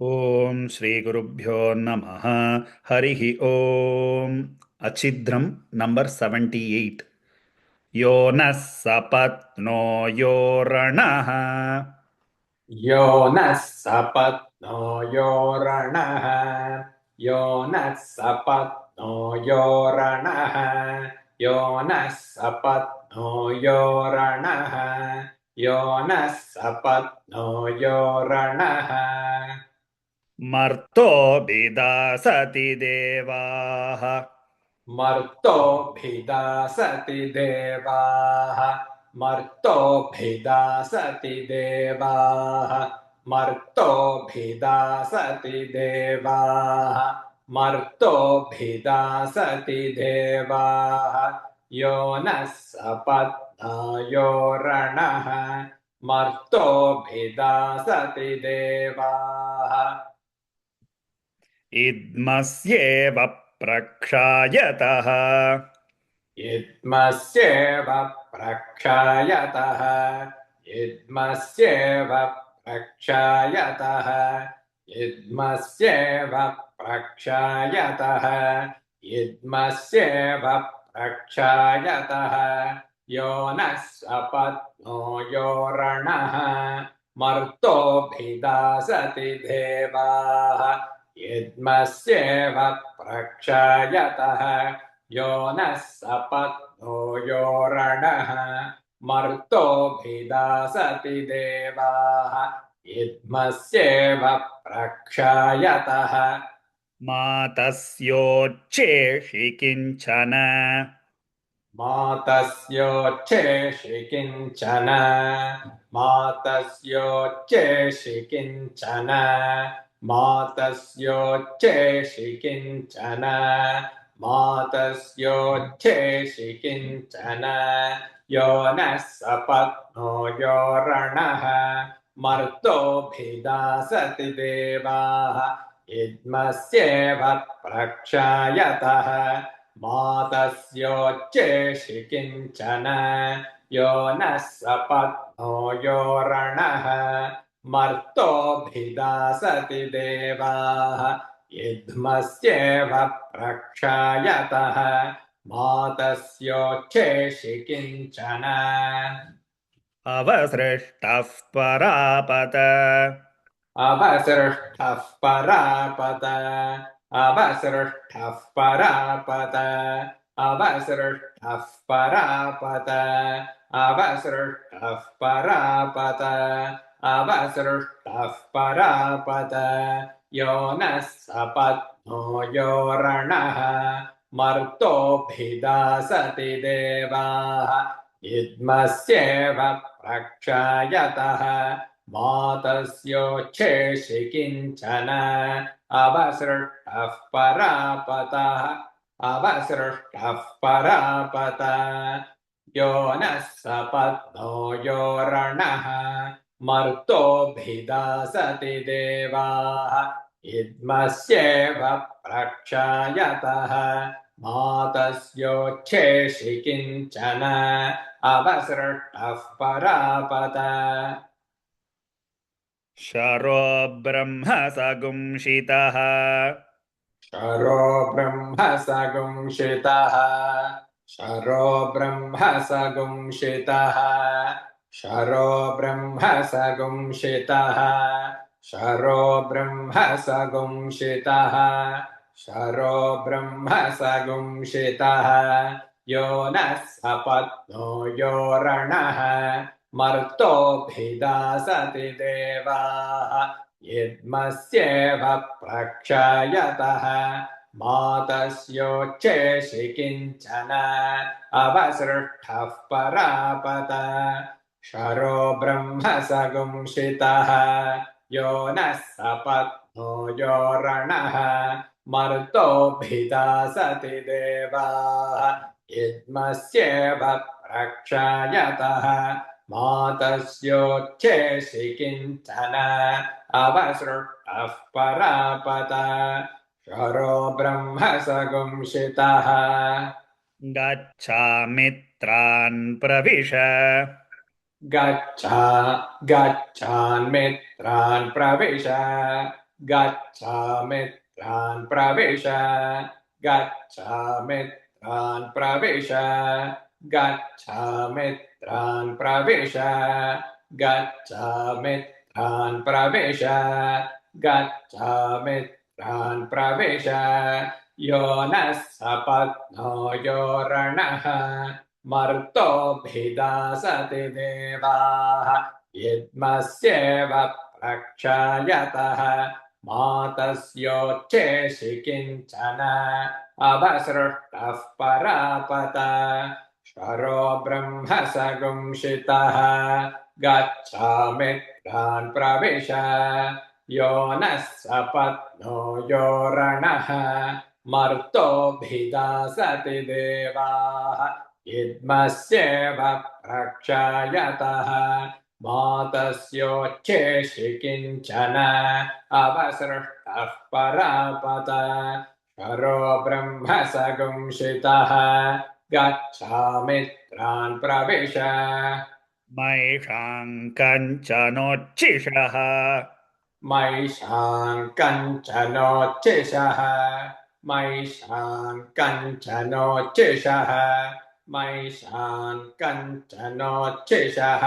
ఓం శ్రీ గురుభ్యో నమః. హరి ఓం. అఛిద్రం నంబర్ 78. యో నః సపత్నో యో రణః. यो नः सपत्नो यो रणः यो नः सपत्नो यो रणः यो नः सपत्नो यो रणः यो नः सपत्नो यो रणः మర్తో బిదాసతి దేవాః. मर्तोऽभिदासति देवाः मर्तोऽभिदासति देवाः मर्तोऽभिदासति देवाः मर्तोऽभिदासति देवाः यो नः सपत्ना यो रणः मर्तोऽभिदासति देवाः ఇద్మస్యేవ ప్రక్షాయతః. इद्मस्येव प्रक्षायतः इद्मस्येव प्रक्षायतः इद्मस्येव प्रक्षायतः इद्मस्येव प्रक्षायतः यो नः सपत्नो यो रणः मर्तोऽभिदासति देवाः इद्मस्येव प्रक्षायतः यो नः सपत्नो यो रणः मर्तोऽभिदासति देवाः इद्मस्येव प्रक्षायतः మాతస్యోచ్చేషి కించన. मातस्योच्चेषि किञ्चन मातस्योच्चेषि किञ्चन मातस्योच्चेषि किञ्चन मातस्योच्चेषि किञ्चन यो नः सपत्नो यो रणः मर्तोऽभिदासति देवाः इद्मस्येव प्रक्षायतः मातस्योच्चेषि किञ्चन यो नः सपत्नो यो रणः मर्तोऽभिदासति देवाः इद्मस्येव प्रक्षायतः मातस्योच्चेषि किञ्चन అవసృష్టః పరాపత. अवसृष्टः परापत अवसृष्टः परापत अवसृष्टः परापत अवसृष्टः परापत अवसृष्टः परापत यो नः सपत्नो यो रणः मर्तोऽभिदासति देवाः इद्मस्येव प्रक्षायतः मातस्योच्चेषि किञ्चन अवसृष्टः परापतः अवसृष्टः परापत यो नः सपत्नो यो रणः मर्तोऽभिदासति देवाः इद्मस्येव प्रक्षायतः मातस्योच्चेषि किञ्चन अवसृष्टः परापत शरो ब्रह्म सगुंशितः. शरो ब्रह्म सगुंशितः शरो ब्रह्म सगुंशितः शरो ब्रह्म सगुंशितः शरो ब्रह्म सगुंशितः शरो ब्रह्म सगुंशितः यो नः सपत्नो यो रणः मर्तोऽभिदासति देवाः इद्मस्येव प्रक्षायतः मातस्योच्चेषि किञ्चन अवसृष्टः परापत शरो ब्रह्म सगुंशितः यो नः सपत्नो यो रणः मर्तोऽभिदासति देवाः इद्मस्येव प्रक्षायतः मातस्योच्चेषि किञ्चन अवसृष्टः परापत शरो ब्रह्म सगुंशितः गच्छामित्रान् प्रविश. गच्छान्मित्रान् प्रविश गच्छामित्रान् प्रविश गच्छामित्रान् प्रविश गच्छामित्रान् प्रविश गच्छामित्रान् प्रविश गच्छामित्रान् प्रविश यो नः सपत्नो यो रणः मर्तोऽभिदासति देवाः यद्मस्येव प्रक्षायतः मातस्योच्छेषि किञ्चन अवसृष्टः परापत शरो ब्रह्म सगुंशितः गच्छामित्रान् प्रविश यो नः सपत्नो यो रणः मर्तोऽभिदासति देवाः यद्मस्येव प्रक्षायतः मातस्योच्छेषि किञ्चन अवसृष्टः परापत शरो ब्रह्म सगुंशितः गच्छामित्रान् प्रविश मैषां कञ्चनोच्छिषः मैषान् कञ्चनोच्छिषः मैषान् कञ्चनोच्छिषः मैषान् कञ्चनोच्छिषः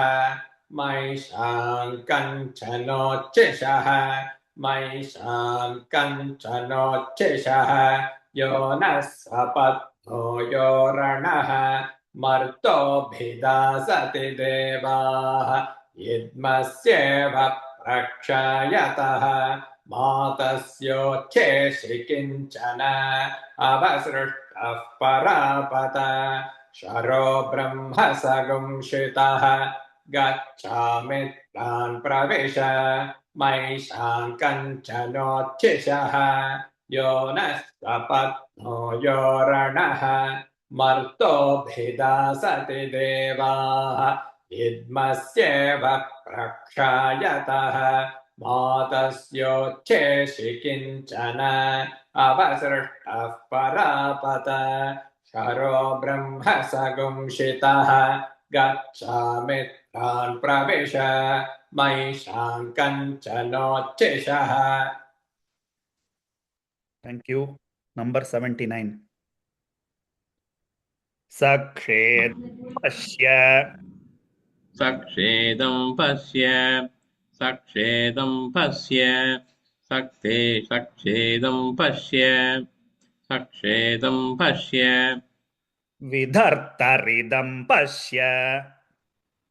मैषान् कञ्चनोच्छिषः मैषान् कञ्चनोच्छिषः यो नः सपत्नो यो रणः मर्तोऽभिदासति देवाः यद्मस्येव प्रक्षायतः मातस्योच्छेषि किञ्चन अवसृष्टः परापत शरो ब्रह्म सगुंशितः गच्छामित्रान् प्रविश मैषान् कञ्चनोच्छिषः यो नः सपत्नो यो रणः मर्तोऽभिदासति देवाः यद्मस्येव प्रक्षायतः मातस्योच्छेषि किञ्चन अवसृष्टः परापत शरो ब्रह्म सगुंशितः गच्छामित्रान् प्रविश मैषान् कञ्चनोच्छिषः. Thank you. Number 79. सक्षेद पश्य सक्षेदं पश्य सक्षेदं पश्य सक्षेदं पश्य सक्षेदं पश्य विधर्तरिदं पश्य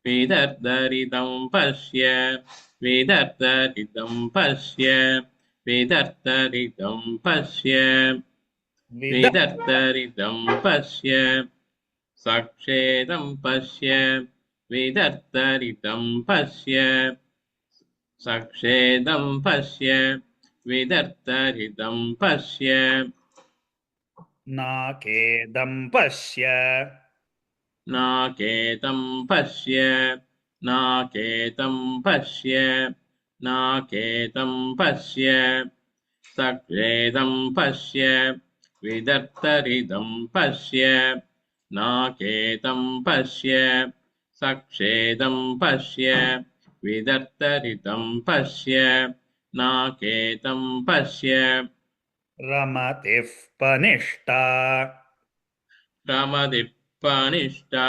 विदर्दरिदं पश्य विदर्दरिदं पश्य विदर्दरिदं पश्य विदर्दरिदं पश्य सक्षेदं पश्य विदर्दरिदं पश्य सक्षेदं पश्य विदर्दरिदं पश्य नाकेदं पश्य नाकेतं पश्य नाकेतं पश्य नाकेतं पश्य सक्षेदं पश्य विदर्दरिदं पश्य नाकेतं पश्य सक्षेदं पश्य विदर्दरिदं पश्य नाकेतं पश्य रमतिः पनिष्ठा रमदिः पनिष्ठा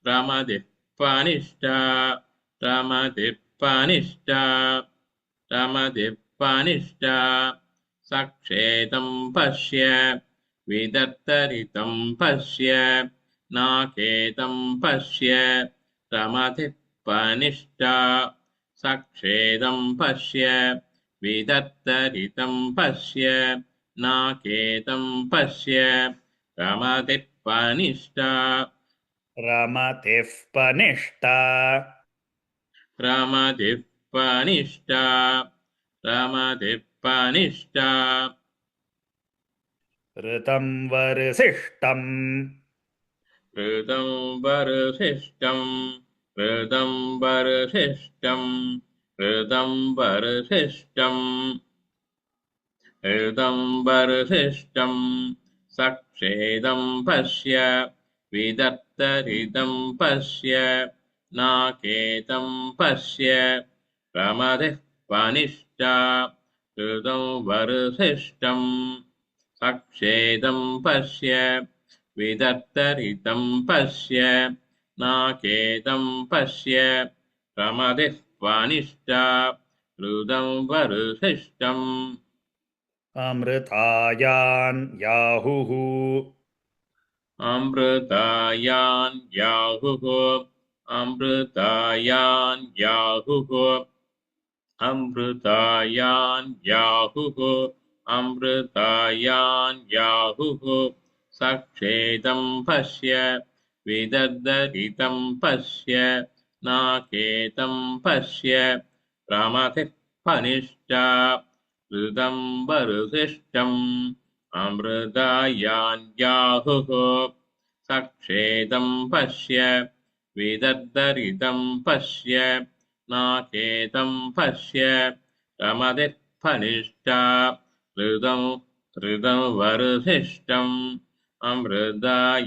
रमदिः पनिष्ठा रमदिः पनिष्ठा रमदिः पनिष्ठा सक्षेदं पश्य विदर्दरिदं पश्य नाकेतं पश्य रमदिः पनिष्ठा सक्षेदं पश्य विदर्दरिदं पश्य नाकेतं पश्य रमदिः पनिष्ठा रमतिः पनिष्ठा रमदिः पनिष्ठा रमदिः पनिष्ठा ऋतं वरसिष्ठम् ऋतं वरसिष्ठं ऋतं वरसिष्ठं ऋतं वरसिष्ठं ऋतं वरसिष्ठं सक्षेदं पश्य विदर्दरिदं पश्य नाकेतं पश्य रमदिः पनिष्ठा ऋतं वरुधिष्ठं सक्षेदं पश्य विदर्तरितं पश्य नाकेदं पश्य प्रमदिः वनिष्ठा ऋतं वरुधिष्ठम् अमृतायान्याहुः अमृतायान्याहुः अमृतायान्याहुः अमृतायान्याहुः अमृतायान्याहुः सक्षेदं पश्य विदर्दरितं पश्य नाकेतं पश्य प्रमथिः फनिष्ठा ऋतं वरुधिष्ठम् अमृतायान्याहुः सक्षेदं पश्य विदर्दरितं पश्य नाकेतं पश्य प्रमदिः फनिष्ठा ऋतं वरुधिष्ठम् अमृतायान्याहुः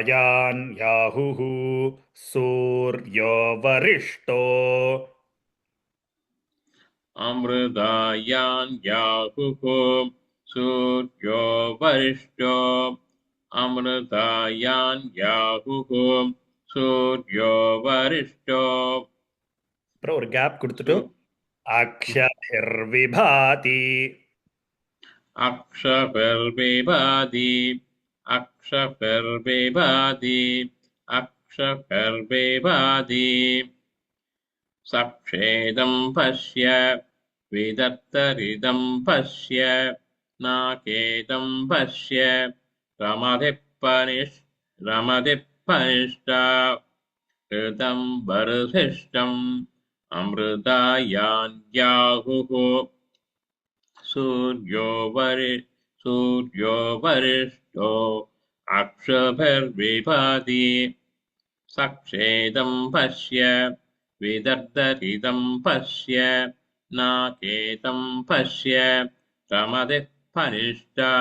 अमृतायान्याहुः सूर्यो वरिष्ठो अमृतायान्याहुः सूर्यो वरिष्ठो अमृतायान्याहुः सूर्यो वरिष्ठो அப்புறம் ஒரு கேப் கொடுத்துட்டு அக்ஷபிர்விபாதி अक्षभिर्विभाति अक्षभिर्विभाति अक्षभिर्विभाति सक्षेदं पश्य विदर्तरिदं पश्य नाकेदं पश्य रमधिपनिष्ठा ऋतं वरुधिष्ठम् अमृतायान्याहुः सूर्यो वरिष्ठो अक्षभिर्विभाति सक्षेदं पश्य विदर्दरिदं पश्य नाकेतं पश्य प्रमदिः फनिष्ठा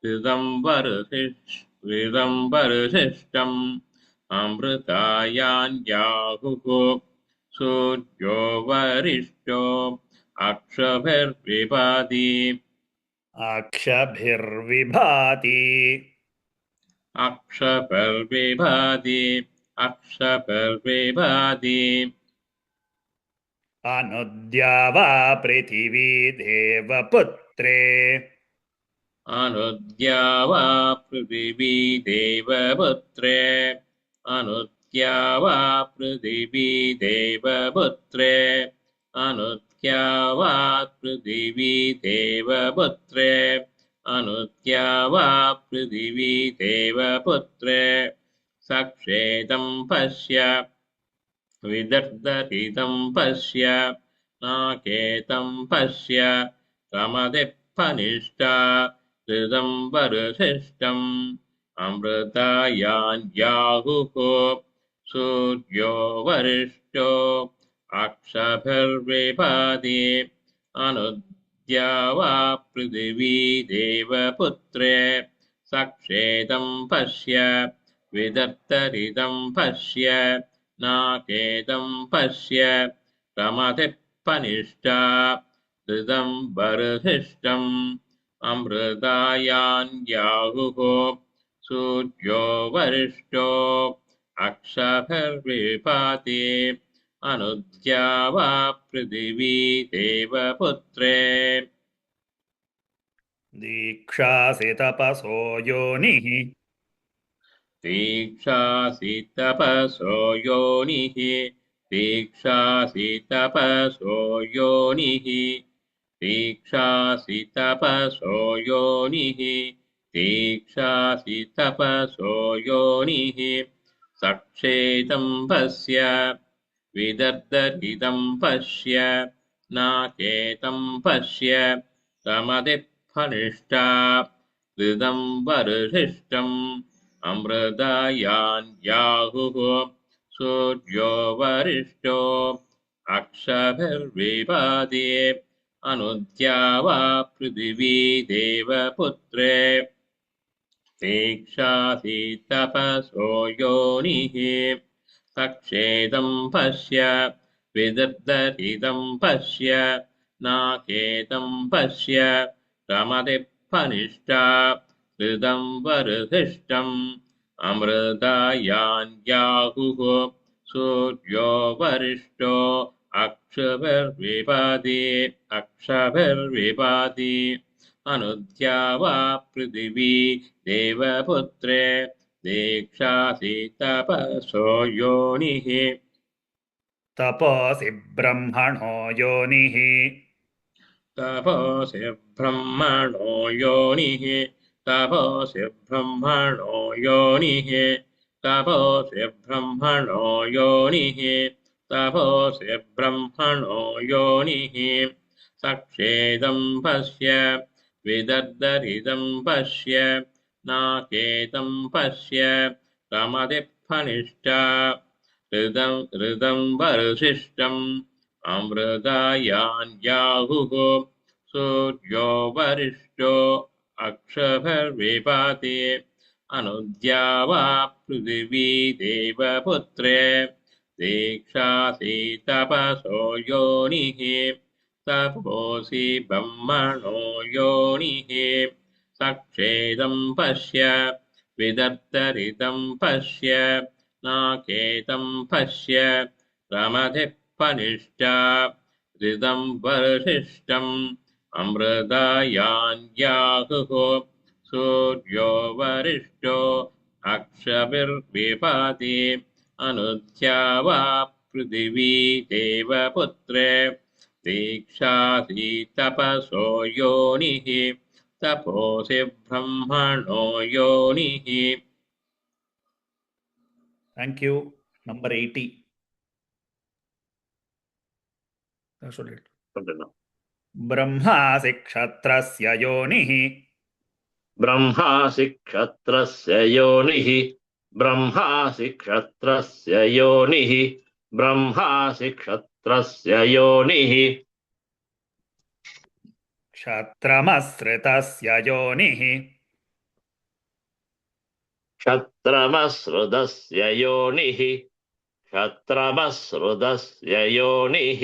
ऋतं वरुधिष्ठम् अमृतायान्याहुः सूर्यो वरिष्ठो अक्षभिर्विभाति अक्षभिर्विभाति अक्षभिर्विभाति अक्षभिर्विभाति अनुद्यावा पृथिवी देवपुत्रे अनुद्यावा पृथिवी देवपुत्रे अनुद्यावा पृथिवी देवपुत्रे अनुद्यावा पृथिवी देवपुत्रे अनुद्यावा पृथिवी देवपुत्रे सक्षेदं पश्य विदर्दरितं पश्य नाकेतं पश्य प्रमदिः फनिष्ठा ऋतं वरुधिष्ठम् अमृतायान्याहुः सूर्यो वरिष्ठो अक्षभिर्विभाति अनुद्यावा पृथिवी देवपुत्रे सक्षेदं पश्य विदर्तरितं पश्य नाकेदं पश्य प्रमथिः फनिष्ठा ऋतं वरुधिष्ठम् अमृतायान्याहुः सूर्यो वरिष्ठो अक्षभिर्विभाति अनुद्यावा पृथिवी देवपुत्रे दीक्षासि तपसो योनिः दीक्षासि तपसो योनिः दीक्षासि तपसो योनिः दीक्षासि तपसो योनिः दीक्षासि तपसो योनिः सक्षेदं पश्य विदर्दरितं पश्य नाकेतं पश्य प्रमदिः फनिष्ठा ऋतं वरुधिष्ठम् अमृतायान्याहुः सूर्यो वरिष्ठो अक्षभिर्विभाति अनुद्यावा पृथिवी देवपुत्रे दीक्षासि तपसो योनिः तक्षेदं पश्य विदर्दरिदं पश्य नाकेतं पश्य रमतिपनिष्ठा कृतं वरधिष्ठम् अमृतायान्याहुः सूर्यो वरिष्ठो अक्षभिर्विभाति अनुद्यावा पृथिवी देवपुत्रे दीक्षासि तपसो योनिः तपोसि ब्रह्मणो योनिः तपोसि ब्रह्मणो योनिः तपोसि ब्रह्मणो योनिः तपोसि ब्रह्मणो योनिः तपोसि ब्रह्मणो योनिः सक्षेदं पश्य विदर्दरिदं पश्य नाकेतं पश्य रमतिफनिष्ठा ऋदं वरुशिष्टम् अमृतायान्याहुः सूर्यो वरिष्ठो अक्षभिर्विभाति अनुद्यावा पृथिवी देवपुत्रे दीक्षासि तपसो योनिः तपोसि ब्रह्मणो योनिः सक्षेदं पश्य विदर्दरिदं पश्य नाकेतं पश्य रमधिपनिष्ठा ऋदं वरिष्ठम् अमृतायान्याहुः सूर्यो वरिष्ठो अक्षभिर्विभाति अनुद्यावा पृथिवी देवपुत्रे दीक्षासि तपसो योनिः तपोसि ब्रह्मणो योनिः. Thank you. Number 80. சொல்லிடு. ब्रह्मासि क्षत्रस्य योनिः ब्रह्मासि क्षत्रस्य योनिः ब्रह्मासि क्षत्रस्य योनिः ब्रह्मासि क्षत्रस्य योनिः क्षत्रमसृतस्य योनिः क्षत्रमसृतस्य योनिः क्षत्रमसृतस्य योनिः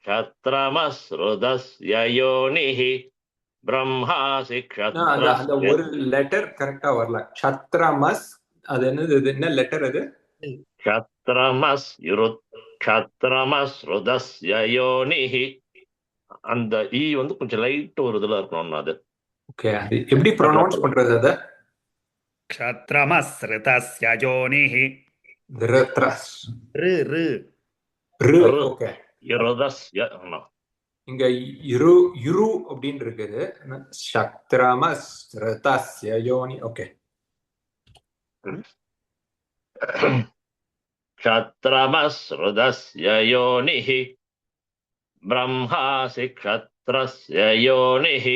क्षत्रमसृतस्य योनिः ब्रह्मासि அந்த क्षत्रस्य ஒரு லெட்டர் கரெக்டா வரல. க்ஷத்ரமஸ் அது என்னது? இது என்ன லெட்டர் அது? क्षत्रमसृतस्य योनिः அந்த ஈ வந்து கொஞ்சம் லைட் ஒரு இதுல இருக்கணும். அது ஓகே, அது எப்படி ப்ரொனவுன்ஸ் பண்றது? அத क्षत्रमसृतस्य योनिः த்ரத்ரஸ் ரு ரு ரு. ரு. ஓகே, யருதஸ்ய இங்க இரு இரு அப்படின்னு இருக்குது. சக்ரமஸ் ரதஸ்ய யோனி. ஓகே, क्षत्रमसृतस्य योनिः ब्रह्मासि क्षत्रस्य योनिः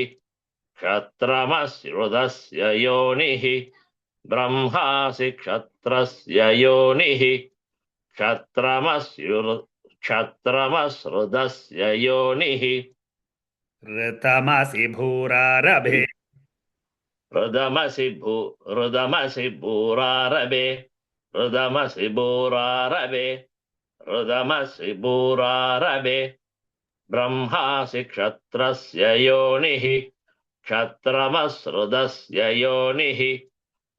क्षत्रमसृतस्य योनिः ब्रह्मासि क्षत्रस्य योनिः क्षत्रमसृतस्य योनिः ऋतमसि भूरारभे ऋदमसि भूरारभे ऋदमसि भूरारभे ऋदमसि भूरारभे ब्रह्मासि क्षत्रस्य योनिः क्षत्रमसृतस्य योनिः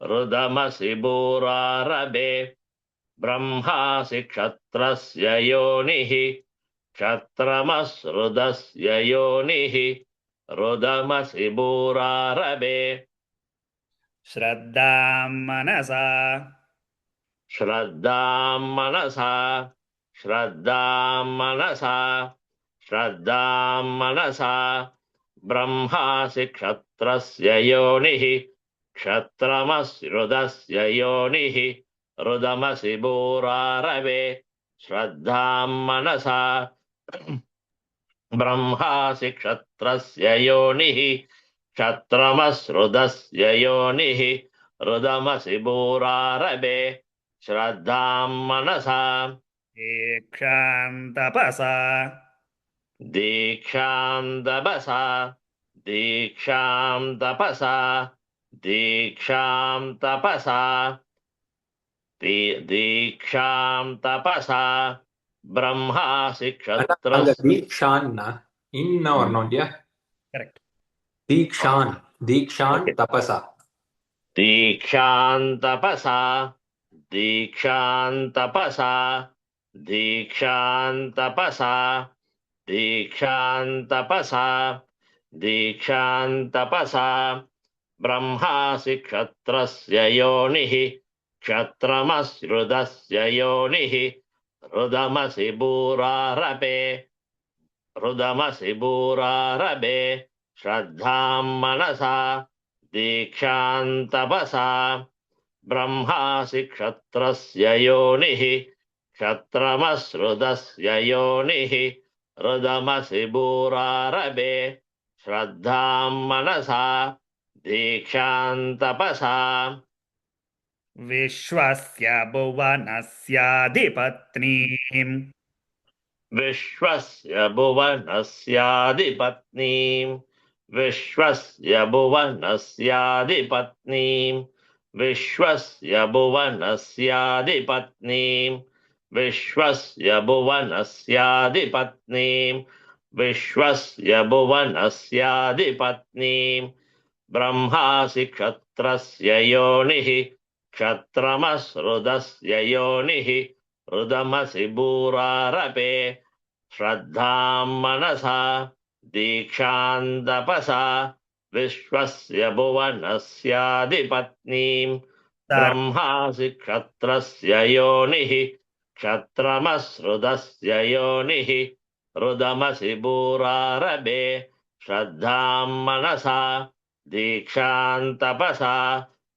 ऋदमसि भूरारभे ब्रह्मासि क्षत्रस्य योनिः क्षत्रमसृतस्य योनिः ऋदमसि भूरारभे श्रद्धां मनसा श्रद्धां मनसा श्रद्धां मनसा श्रद्धां मनसा ब्रह्मासि क्षत्रस्य योनिः क्षत्रमसृतस्य योनिः ऋदमसि भूरारभे श्रद्धां मनसा ब्रह्मासि क्षत्रस्य योनिः क्षत्रमसृतस्य योनिः ऋदमसि भूरारभे श्रद्धां मनसा दीक्षां तपसा दीक्षां तपसा दीक्षां तपसा दीक्षां तपसा दीक्षां तपसा ब्रह्मासि அங்க क्षत्रस्य தீக்ஷான்னா இன்ன வரணும் இல்லையா? கரெக்ட். தீக்ஷான் தீக்ஷான் Okay. தபசா. दीक्षां तपसा दीक्षां तपसा दीक्षां तपसा दीक्षां तपसा दीक्षां तपसा ब्रह्मासि क्षत्रस्य योनिः क्षत्रमसृदस्य योनिः रुदमसि भूरारभे श्रद्धां मनसा दीक्षां तपसा ब्रह्मासि क्षत्रस्य योनिः क्षत्रमसृदस्य योनिः रुदमसि भूरारभे श्रद्धां मनसा दीक्षां तपसा विश्वस्य भुवनस्याधिपत्नीम् विश्वस्य भुवनस्याधिपत्नीम् विश्वस्य भुवनस्याधिपत्नीम् विश्वस्य भुवनस्याधिपत्नीम् विश्वस्य भुवनस्याधिपत्नीम् विश्वस्य भुवनस्याधिपत्नीम् ब्रह्मासि क्षत्रस्य योनिः क्षत्रमसृदस्य योनिः रुदमसि भूरारभे श्रद्धां मनसा दीक्षां तपसा विश्वस्य भुवनस्याधिपत्नीम् ब्रह्मासि क्षत्रस्य योनिः क्षत्रमसृदस्य योनिः रुदमसि भूरारभे श्रद्धां मनसा दीक्षां तपसा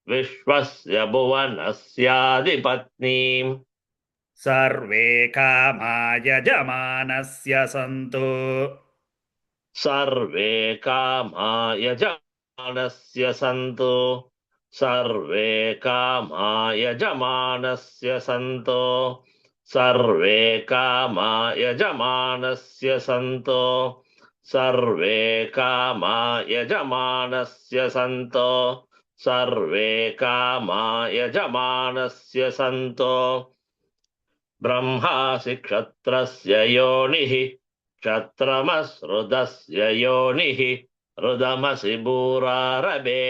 विश्वस्य भुवनस्याधिपत्नीम् सर्वे कामा यजमानस्य सन्तु सर्वे कामा यजमानस्य सन्तु सर्वे कामा यजमानस्य सन्तु सर्वे कामा यजमानस्य सन्तु सर्वे कामा यजमानस्य सन्तु सर्वे कामा यजमानस्य सन्तु ब्रह्मासि क्षत्रस्य योनिः क्षत्रमसृदस्य योनिः रुदमसि भूरारभे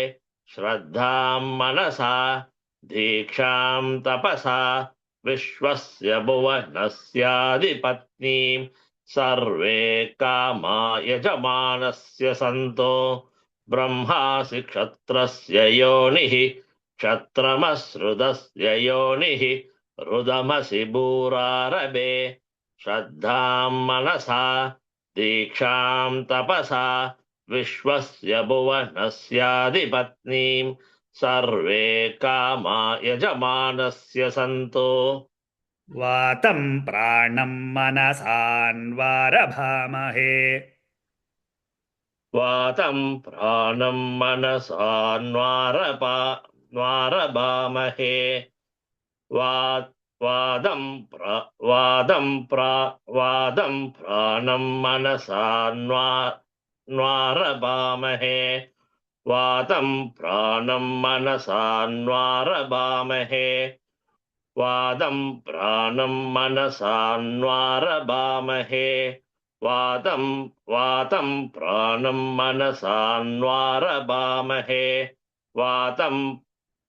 श्रद्धां मनसा दीक्षां तपसा विश्वस्य भुवनस्याधिपत्नीम् सर्वे कामा यजमानस्य सन्तो ब्रह्मासि क्षत्रस्य योनिः क्षत्रमसृदस्य योनिः रुदमसि भूरारभे श्रद्धां मनसा दीक्षां तपसा विश्वस्य भुवनस्याधिपत्नीम् सर्वे कामा यजमानस्य सन्तो वातं प्राणं मनसान्वारभामहे वातं प्राणं मनसान्वारभामहे वादं प्राणं मनसान्वारभामहे वातं प्राणं मनसान्वारभामहे वादं प्राणं मनसान्वारभामहे वातं प्राणं मनसान्वारभामहे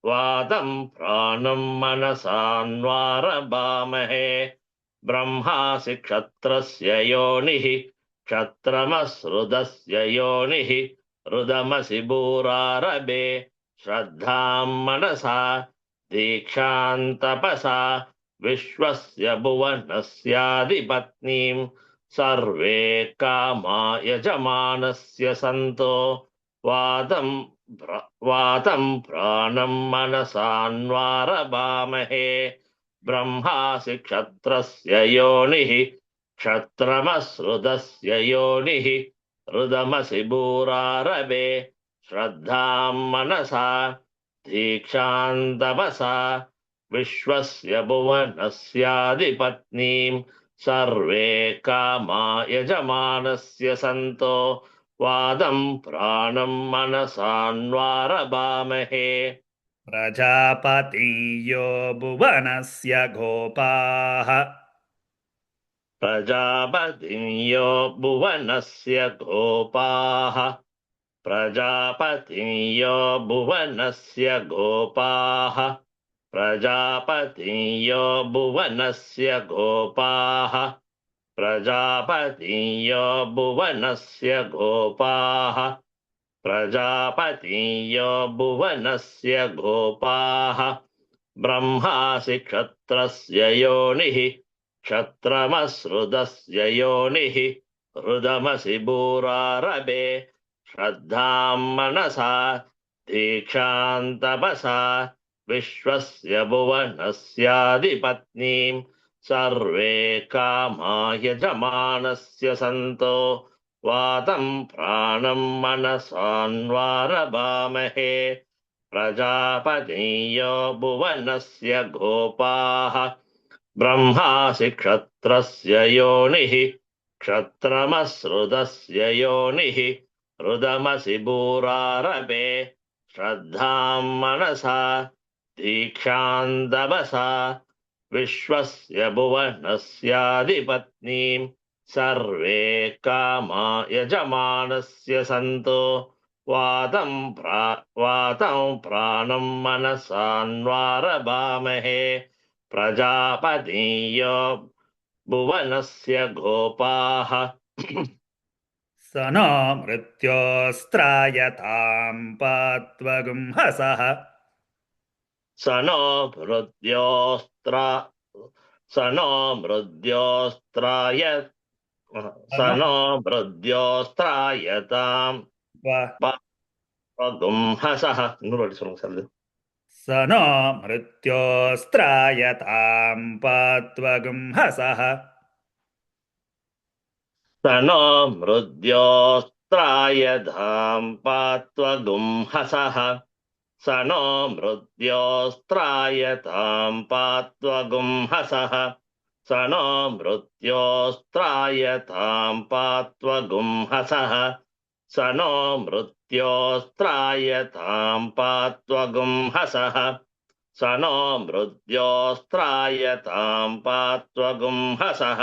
वातं प्राणं मनसान्वारभामहे ब्रह्मासि क्षत्रस्य योनिः क्षत्रमसृदस्य योनिः रुदमसि भूरारभे श्रद्धां मनसा दीक्षां तपसा विश्वस्य भुवनस्याधिपत्नीम् सर्वे कामा यजमानस्य सन्तो वातं प्राणं मनसान्वारभामहे ब्रह्मासि क्षत्रस्य योनिः क्षत्रमसृदस्य योनिः रुदमसि भूरारभे श्रद्धां मनसा दीक्षां तपसा विश्वस्य भुवनस्याधिपत्नीम् सर्वे कामा यजमानस्य सन्तो वादं प्राणं मनसान्वारभामहे प्रजापतिं यो भुवनस्य गोपाः प्रजापतिं यो भुवनस्य गोपाः प्रजापतिं यो भुवनस्य गोपाः प्रजापतिं यो भुवनस्य गोपाः प्रजापतिं यो भुवनस्य गोपाः प्रजापतिं यो भुवनस्य गोपाः ब्रह्मासि क्षत्रस्य योनिः क्षत्रमसृदस्य योनिः रुदमसि भूरारभे श्रद्धां मनसा दीक्षां तपसा विश्वस्य भुवनस्याधिपत्नीं सर्वे कामा यजमानस्य सन्तो वातं प्राणं मनसान्वारभामहे प्रजापतिं यो भुवनस्य गोपाः ब्रह्मासि क्षत्रस्य योनिः क्षत्रमसृदस्य योनिः रुदमसि भूरारभे श्रद्धां मनसा दीक्षां तपसा विश्वस्य भुवनस्याधिपत्नीं सर्वे कामा यजमानस्य सन्तो वातं प्राणं मनसान्वारभामहे प्रजापतिं यो भुवनस्य गोपाः स नो मृत्योस्त्रायतां पात्वगुंहसः स नो मृत्योस्त्रा स नो मृत्योस्त्राय स नो मृत्योस्त्रायतां पात्वगुंहसः இன்னொரு சொல்லுங்க சார் இது स नो मृत्योस्त्रायतां पात्वगुंहसः स नो मृत्योस्त्रायतां पात्वगुंहसः स नो मृत्योस्त्रायतां पात्वगुंहसः स नो मृत्योस्त्रायतां पात्वगुंहसः स नो मृत्योस्त्रायतां पात्वगुंहसः स नो मृत्योस्त्रायतां पात्वगुंहसः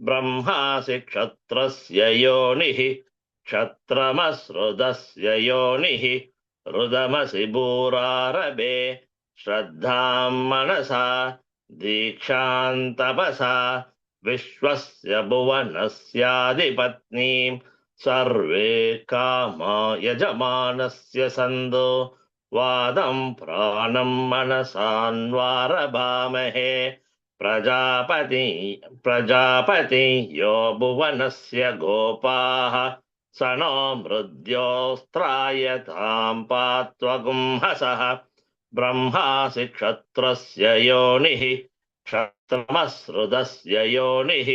ब्रह्मासि क्षत्रस्य योनिः क्षत्रमसृदस्य योनिः रुदमसि भूरारभे श्रद्धां मनसा दीक्षां तपसा विश्वस्य भुवनस्याधिपत्नीं सर्वे कामा यजमानस्य सन्तो वादं प्राणं मनसान्वारभामहे प्रजापति यो भुवनस्य गोपाः स नो मृत्योस्त्रायतां पात्वगुंहसः ब्रह्मासि क्षत्रस्य योनिः क्षत्रमसृदस्य योनिः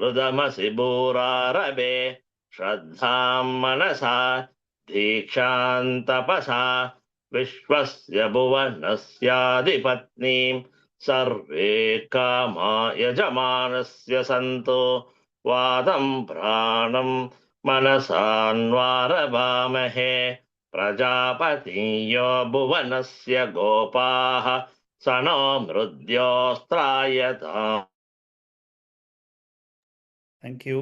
रुदमसि भूरारभे श्रद्धां मनसा दीक्षां तपसा विश्वस्य भुवनस्याधिपत्नीं सर्वे कामा यजमानस्य सन्तो वातं प्राणं मनसान्वारभामहे प्रजापतिं यो भुवनस्य गोपाः स नो मृत्योस्त्रायताम् Thank you.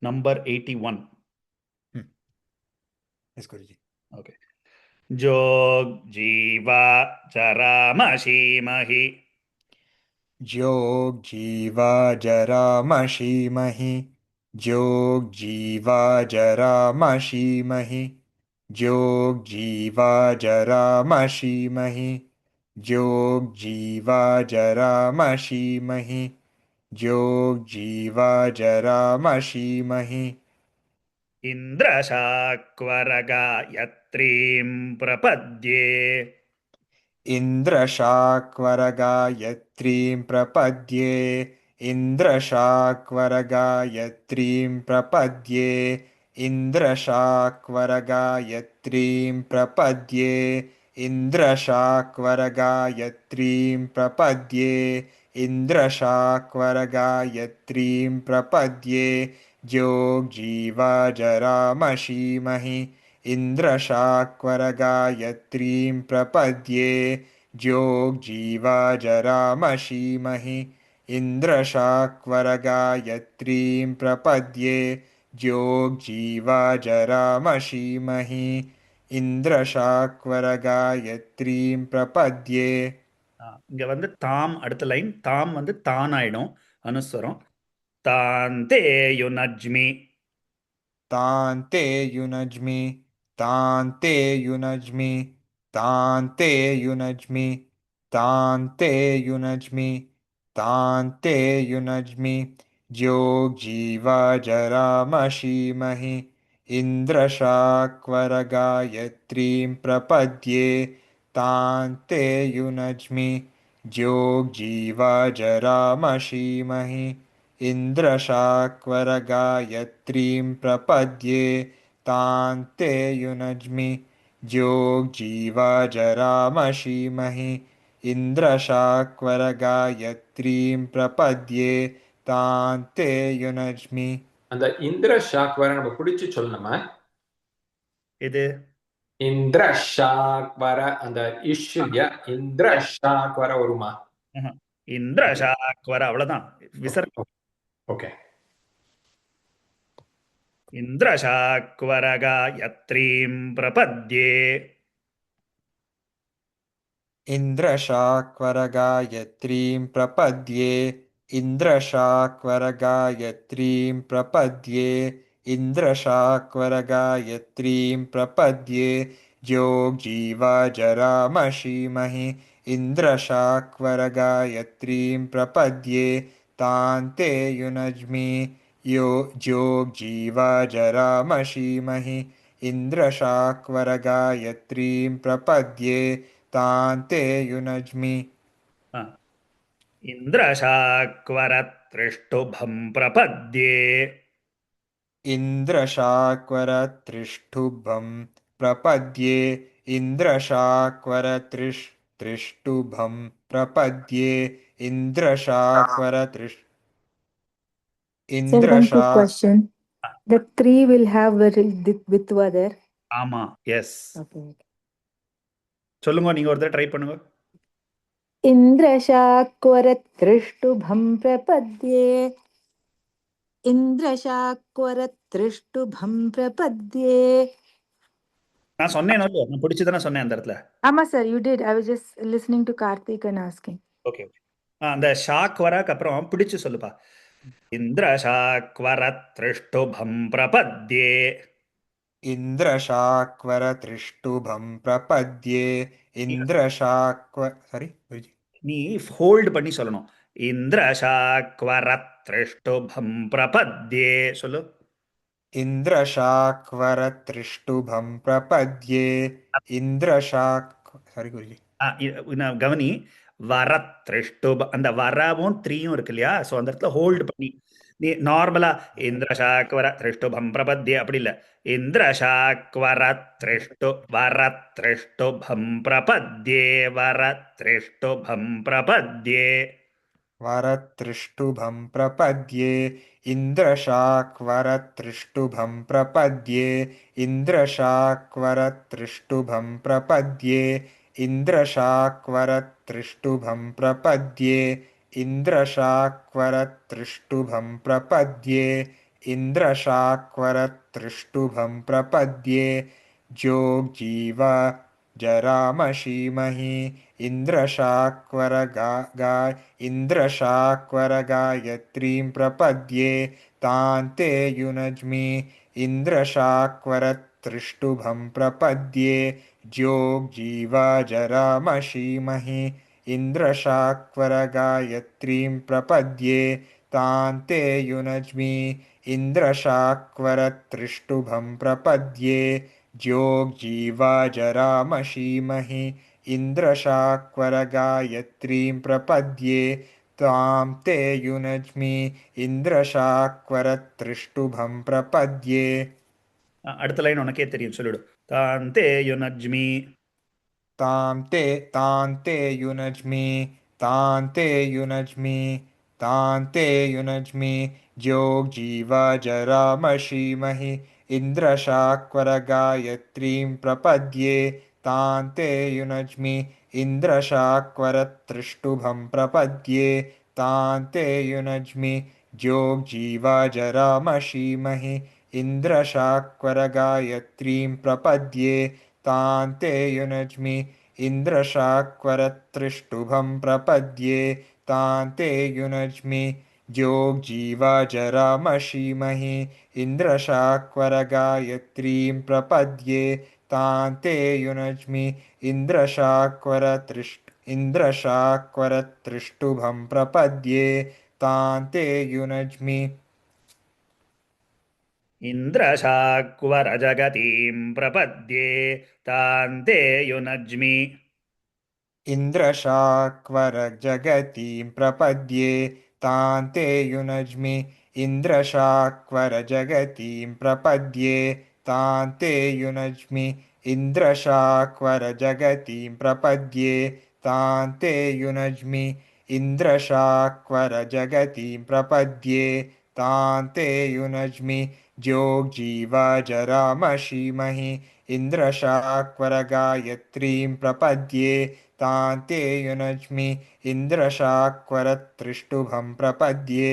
Number 81. Yes, Guruji. Okay. Jog Jiva Jaramashimhi Jog Jiva Jaramashimhi Jog Jiva Jaramashimhi Jog Jiva Jaramashimhi Jog Jiva Jaramashimhi Jog Jiva Jaramashimhi Indrashakvaragayatrim Prapadye Indrashakvaragayatrim Prapadye Indrashakvaragayatrim Prapadye Indrashakvaragayatrim Prapadye Indrashakvaragayatrim Prapadye Indrashakvaragayatrim Prapadye Jog Jiva Jaramashimhi इन्द्रशाक्वरगायत्रीं प्रपद्ये ज्योग्जीवा जरामशीमहि इन्द्रशाक्वरगायत्रीं प्रपद्ये ज्योग्जीवा जरामशीमहि इन्द्रशाक्वरगायत्रीं प्रपद्ये இங்க வந்து தாம் அடுத்த line தாம் வந்து தான் ஆயிடும் அனுஸ்வரம் தாந்தே யுனஜ்மி तान्ते युनज्मि तान्ते युनज्मि तान्ते युनज्मि तान्ते युनज्मि तान्ते युनज्मि ज्योग्जीवा जरामशीमहि इन्द्रशाक्वरगायत्रीं प्रपद्ये तान्ते युनज्मि ज्योग्जीवा जरामशीमहि इन्द्रशाक्वरगायत्रीं प्रपद्ये तान्ते युनज्मि ज्योग्जीवा जरामशीमहि इन्द्रशाक्वरगायत्रीं प्रपद्ये तान्ते युनज्मि அந்த இந்திர ஷாக்வர நம்ம பிடிச்சு சொல்லணுமா? இது இந்திர ஷாக்வர அந்த இஷ் இல்லையா? இந்திர ஷாக்வர வருமா? இந்திரசாக்வர அவ்வளவுதான் விசர்க ஓகே. இந்திரசாக்வரகாயத்ரீம் பிரபத்யே इन्द्रशाक्वरगायत्रीं प्रपद्ये इन्द्रशाक्वरगायत्रीं प्रपद्ये इन्द्रशाक्वरगायत्रीं प्रपद्ये ज्योग्जीवा जरामशीमहि इन्द्रशाक्वरगायत्रीं प्रपद्ये तान्ते युनज्मि यो ज्योग्जीवा जरामशीमहि इन्द्रशाक्वरगायत्रीं प्रपद्ये तान्ते युनज्मि இந்திரசாக்வரத்ரிஷ்டுபம் பிரபத்யே इन्द्रशाक्वरत्रिष्ठुभं प्रपद्ये इन्द्रशाक्वरत्रिष्टुभं प्रपद्ये Sir, one quick इन्द्रशा question. The three will have with other. ஆமா எஸ் Okay. சொல்லுங்க நீங்க ஒருத்தர் ட்ரை பண்ணுங்க इन्द्रशाक्वरत्रिष्टुभं प्रपद्ये इन्द्रशाक्वरत्रिष्टुभं प्रपद्ये. நான் சொன்னேன் நான் பிடிச்சதானே சொன்னேன் அந்த இடத்துல Amma sir, you did. I was just listening to Karthik and asking. Okay அந்த ஷாக்வரக்கு அப்புறம் பிடிச்சு சொல்லுப்பா இந்திரசாக்வரத்ரிஷ்டுபம் பிரபத்யே इन्द्रशाक्वरत्रिष्टुभं प्रपद्ये sorry Guruji. நீ ஹோல்ட் பண்ணி சொல்லணும் இந்திரசாக்வரத்ரிஷ்டுபம் பிரபத்யே சொல்லு इन्द्रशाक्वरत्रिष्टुभं प्रपद्ये sorry Guruji. நான் கவனி வரத்ரிஷ்டுப அந்த வரவும் த்ரீயும் இருக்கு இல்லையா ஸோ அந்த இடத்துல ஹோல்டு பண்ணி நீ நார்மலா இந்திரசாக்வர திருஷ்டுபம் பிரபத்யே அப்படி இல்லை வரத்ரிஷ்டுபம் பிரபத்யே வரத்ரிஷ்டுபம் பிரபத்யே वरत्रिष्टुभं प्रपद्ये इन्द्रशाक्वरत्रिष्टुभं प्रपद्ये इन्द्रशाक्वरत्रिष्टुभं प्रपद्ये इन्द्रशाक्वरत्रिष्टुभं प्रपद्ये इन्द्रशाक्वरत्रिष्टुभं प्रपद्ये इन्द्रशाक्वरत्रिष्टुभं प्रपद्ये ज्योग्जीवा जरामशीमहि इन्द्रशाक्वरगायत्रीं प्रपद्ये तान्ते युनज्मि इन्द्रशाक्वरत्रिष्टुभं प्रपद्ये ज्योग्जीवा जरामशीमहि इन्द्रशाक्वरगायत्रीं प्रपद्ये तान्ते युनज्मि इन्द्रशाक्वरत्रिष्टुभं प्रपद्ये ज्योग्जीवा जरामशीमहि इन्द्रशाक्वरगायत्रीं प्रपद्ये तां ते युनज्मि इन्द्रशाक्वरत्रिष्टुभं प्रपद्ये அடுத்த லைன் உனக்கே தெரியும் சொல்லிடு தாந்தே யுனஜ்மி तान्ते युनज्मि तान्ते युनज्मि तान्ते युनज्मि ज्योग्जीवा जरामशीमहि इन्द्रशाक्वरगायत्रीं प्रपद्ये तां ते युनज्मि इन्द्रशाक्वरत्रिष्टुभं प्रपद्ये तां ते युनज्मि जोग्जीवाजरामशीमहि इन्द्रशाक्वरगायत्रीं प्रपद्ये तां ते युनज्मि इन्द्रशाक्वरत्रिष्टुभं प्रपद्ये तां ते युनज्मि जोग्जीवाजरामशीमहि इन्द्रशाक्वरगायत्रीं प्रपद्ये तां ते युनज्मि इन्द्रशाक्वरत्रिष्टुभं प्रपद्ये तां ते युनज्मि इन्द्रशाक्वरजगतीं प्रपद्ये तां ते युनज्मि इन्द्रशाक्वरजगतीं प्रपद्ये तां ते युनज्मि इन्द्रशाक्वरजगतीं प्रपद्ये तां ते युनज्मि इन्द्रशाक्वरजगतीं प्रपद्ये तां ते युनज्मि इन्द्रशाक्वरजगतीं प्रपद्ये तां ते युनज्मि जोग्जीवाजरामशीमहि इन्द्रशाक्वरगायत्रीं प्रपद्ये तां ते युनज्मि इन्द्रशाक्वरत्रिष्टुभं प्रपद्ये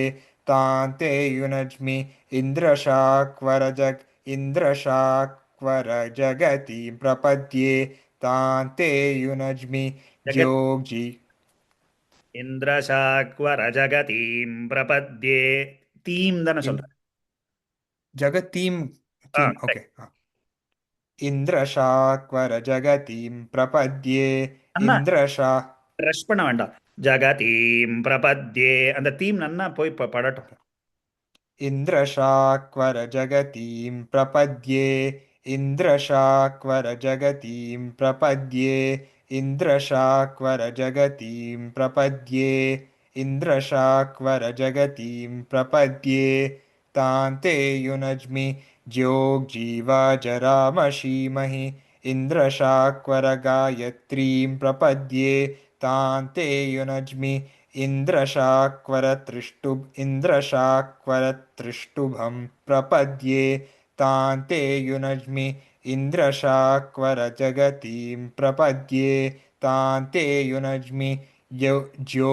तां ते युनज्मि इन्द्रशाक्वरजगतीं प्रपद्ये तां ते युनज्मि जगत् जोग्जी इन्द्रशाक्वरजगतीं प्रपद्ये தீம் தானே इन् சொல்றேன். जगतीं तीम् ओके इन्द्रशाक्वरजगतीं प्रपद्ये அண்ணா इन्द्रशा ரஷ் பண்ண வேண்டாம். ஜகதீம் பிரபத்யே அந்த தீம் நன்னா போய் படட்டும். इन्द्रशाक्वरजगतीं प्रपद्ये इन्द्रशाक्वरजगतीं प्रपद्ये इन्द्रशाक्वरजगतीं प्रपद्ये इन्द्रशाक्वरजगतीं प्रपद्ये तां ते युनज्मि जोग्जीवाजरामशीमहि इन्द्रशाक्वरगायत्रीं प्रपद्ये तां ते युनज्मि इन्द्रशाक्वरत्रिष्टुभं प्रपद्ये तां ते युनज्मि इन्द्रशाक्वरजगतीं प्रपद्ये तां ते युनज्मि जोग्जीवाजरामशीमहि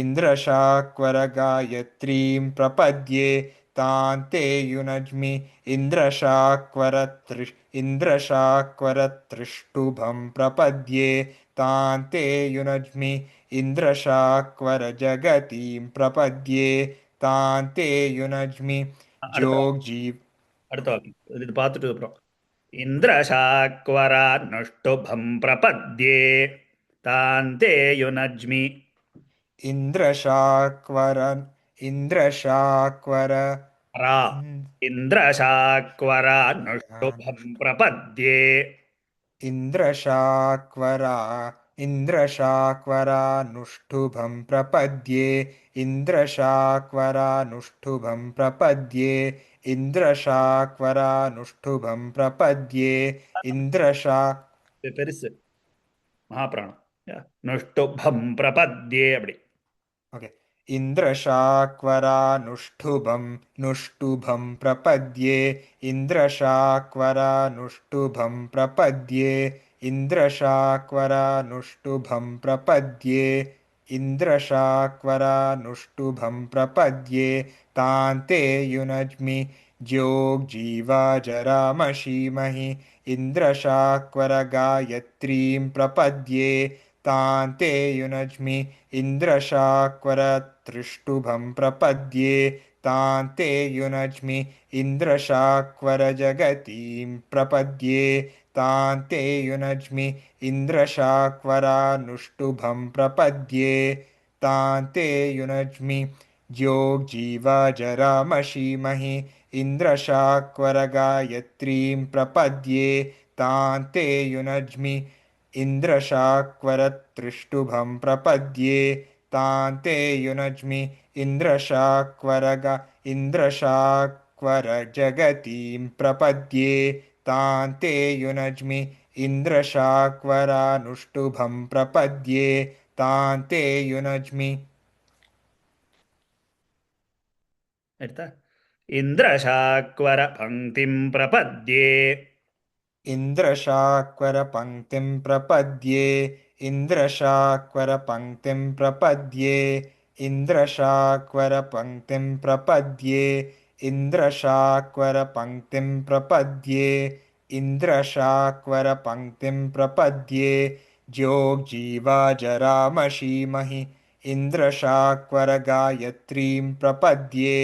इन्द्रशाक्वरगायत्रीं प्रपद्ये तां ते युनज्मि इन्द्रशाक्वरत्रिष्टुभं प्रपद्ये तां ते युनज्मि इन्द्रशाक्वरजगतीं प्रपद्ये तां ते युनज्मि जोग्जीव அடுத்த வாக்கியம் இது பார்த்துட்டு அப்புறம் இந்திரசாக்வரா நஷ்டுபம் பிரபத்யே தாந்தே யுனஜ்மி इन्द्रशाक्वर ரா இந்திரசாக்வரா நஷ்டுபம் பிரபத்யே इन्द्रशाक्वरा इन्द्रशाक्वरानुष्ठुभं प्रपद्ये इन्द्रशाक्वरानुष्ठुभं प्रपद्ये इन्द्रशाक्वरानुष्ठुभं प्रपद्ये इन्द्रशा பெருசு மகாபிராணம் நஷ்டுபம் பிரபத்யே அப்படி ओके इन्द्रशाक्वरानुष्ठुभं नुष्टुभं प्रपद्ये इन्द्रशाक्वरानुष्टुभं प्रपद्ये इन्द्रशाक्वरानुष्टुभं प्रपद्ये इन्द्रशाक्वरानुष्टुभं प्रपद्ये तां ते युनज्मि जोग्जीवाजरामशीमहि इन्द्रशाक्वरगायत्रीं प्रपद्ये तां ते युनज्मि इन्द्रशाक्वरत्रिष्टुभं प्रपद्ये तां ते युनज्मि इन्द्रशाक्वरजगतीं प्रपद्ये तां ते युनज्मि इन्द्रशाक्वरानुष्टुभं प्रपद्ये तां ते युनज्मि जोग्जीवाजरामशीमहि इन्द्रशाक्वरगायत्रीं प्रपद्ये तां ते युनज्मि इन्द्रशाक्वरत्रिष्टुभं प्रपद्ये तां ते युनज्मि इन्द्रशाक्वरजगतीं प्रपद्ये तां ते युनज्मि इन्द्रशाक्वरानुष्टुभं प्रपद्ये तां ते युनज्मि எடுத்தா इन्द्रशाक्वरपङ्क्तिं प्रपद्ये इन्द्रशाक्वरपङ्क्तिं प्रपद्ये इन्द्रशाक्वरपङ्क्तिं प्रपद्ये इन्द्रशाक्वरपङ्क्तिं प्रपद्ये इन्द्रशाक्वरपङ्क्तिं प्रपद्ये इन्द्रशाक्वरपङ्क्तिं प्रपद्ये ज्योग्जीवाजरामशीमहि इन्द्रशाक्वरगायत्रीं प्रपद्ये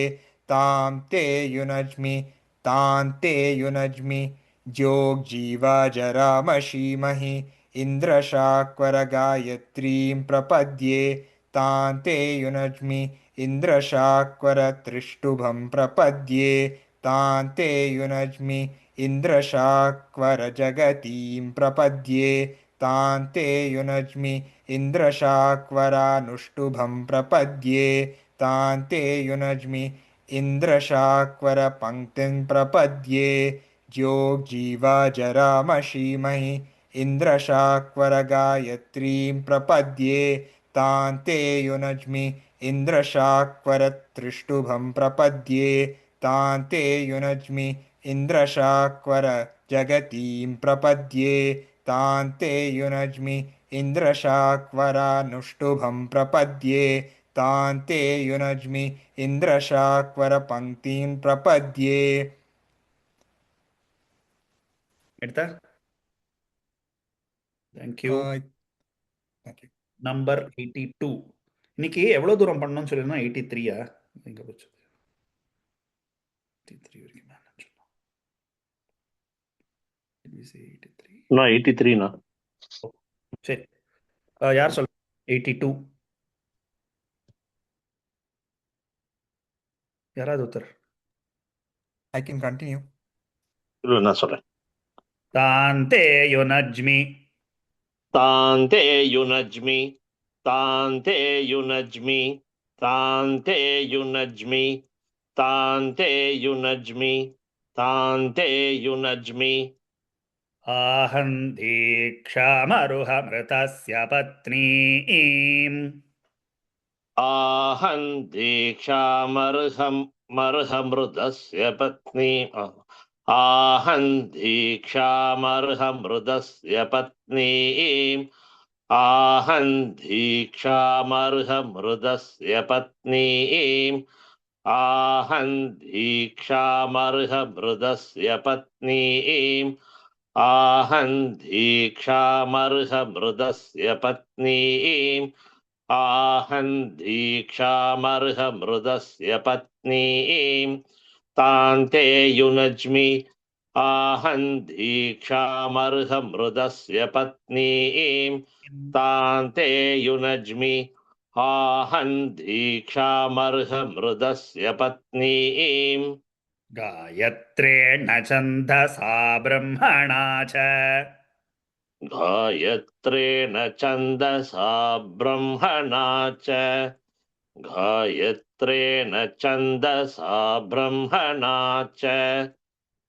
तां ते युनज्मि तां ते युनज्मि ज्योग्जीवाजरामशीमहि इन्द्रशाक्वरगायत्रीं प्रपद्ये तां ते युनज्मि इन्द्रशाक्वरत्रिष्टुभं प्रपद्ये तां ते युनज्मि इन्द्रशाक्वरजगतीं प्रपद्ये तां ते युनज्मि इन्द्रशाक्वरानुष्टुभं प्रपद्ये तां ते युनज्मि इन्द्रशाक्वरपङ्क्तिं प्रपद्ये ज्योग्जीवाजरामशीमहि इन्द्रशाक्वरगायत्रीं प्रपद्ये तां ते युनज्मि इन्द्रशाक्वरत्रिष्टुभं प्रपद्ये तां ते युनज्मि इन्द्रशाक्वरजगतीं प्रपद्ये तां ते युनज्मि इन्द्रशाक्वरानुष्टुभं प्रपद्ये तां ते युनज्मि इन्द्रशाक्वरपङ्क्तिं प्रपद्ये எடுத்தா தேங்க்யூ. Thank you. நம்பர் 82. இன்னைக்கு எவ்வளோ தூரம் பண்ணணும்னு சொல்லியிருந்தோம்? 83யா? எங்கே போச்சு? 83 வரைக்கும் மேலே சொன்னோம். Did we say 83? நான் 83ண்ணா. சரி, யார் சொல்ல? 82 யாராவது ஒருத்தர். I can continue. இல்லை நான் சொல்றேன். Dante யுனஜ்மி Dante யுனஜ்மி Dante யுனஜ்மி Dante யுனஜ்மி Dante யுனஜ்மி Dante யுனஜ்மி ஆஹம் தீக்ஷாமருஹமிருதஸ்ய பத்னீம் ஆஹம் தீக்ஷாமர்ஹமிருதஸ்ய பத்னி ஆஹம் தீக்ஷாமர்ஹமிருதஸ்ய பத்னீம் ஆஹம் தீக்ஷாமர்ஹமிருதஸ்ய பத்னீம் ஆஹம் தீக்ஷாமர்ஹமிருதஸ்ய பத்னீம் ஆஹம் தீக்ஷாமர்ஹமிருதஸ்ய பத்னீம் ஆஹம் தீக்ஷாமர்ஹமிருதஸ்ய பத்னீம் தாந்தே யுனஜ்மி ஆஹம் தீக்ஷாமர்ஹமிருதஸ்ய பத்னீம் தாந்தே யுனஜ்மி ஆஹம் தீக்ஷாமர்ஹமிருதஸ்ய பத்னீம் காயத்ரேண சந்தசா பிரம்மணா ச गायत्रेण छन्दसा ब्रह्मणा च गायत्रेण छन्दसा ब्रह्मणा च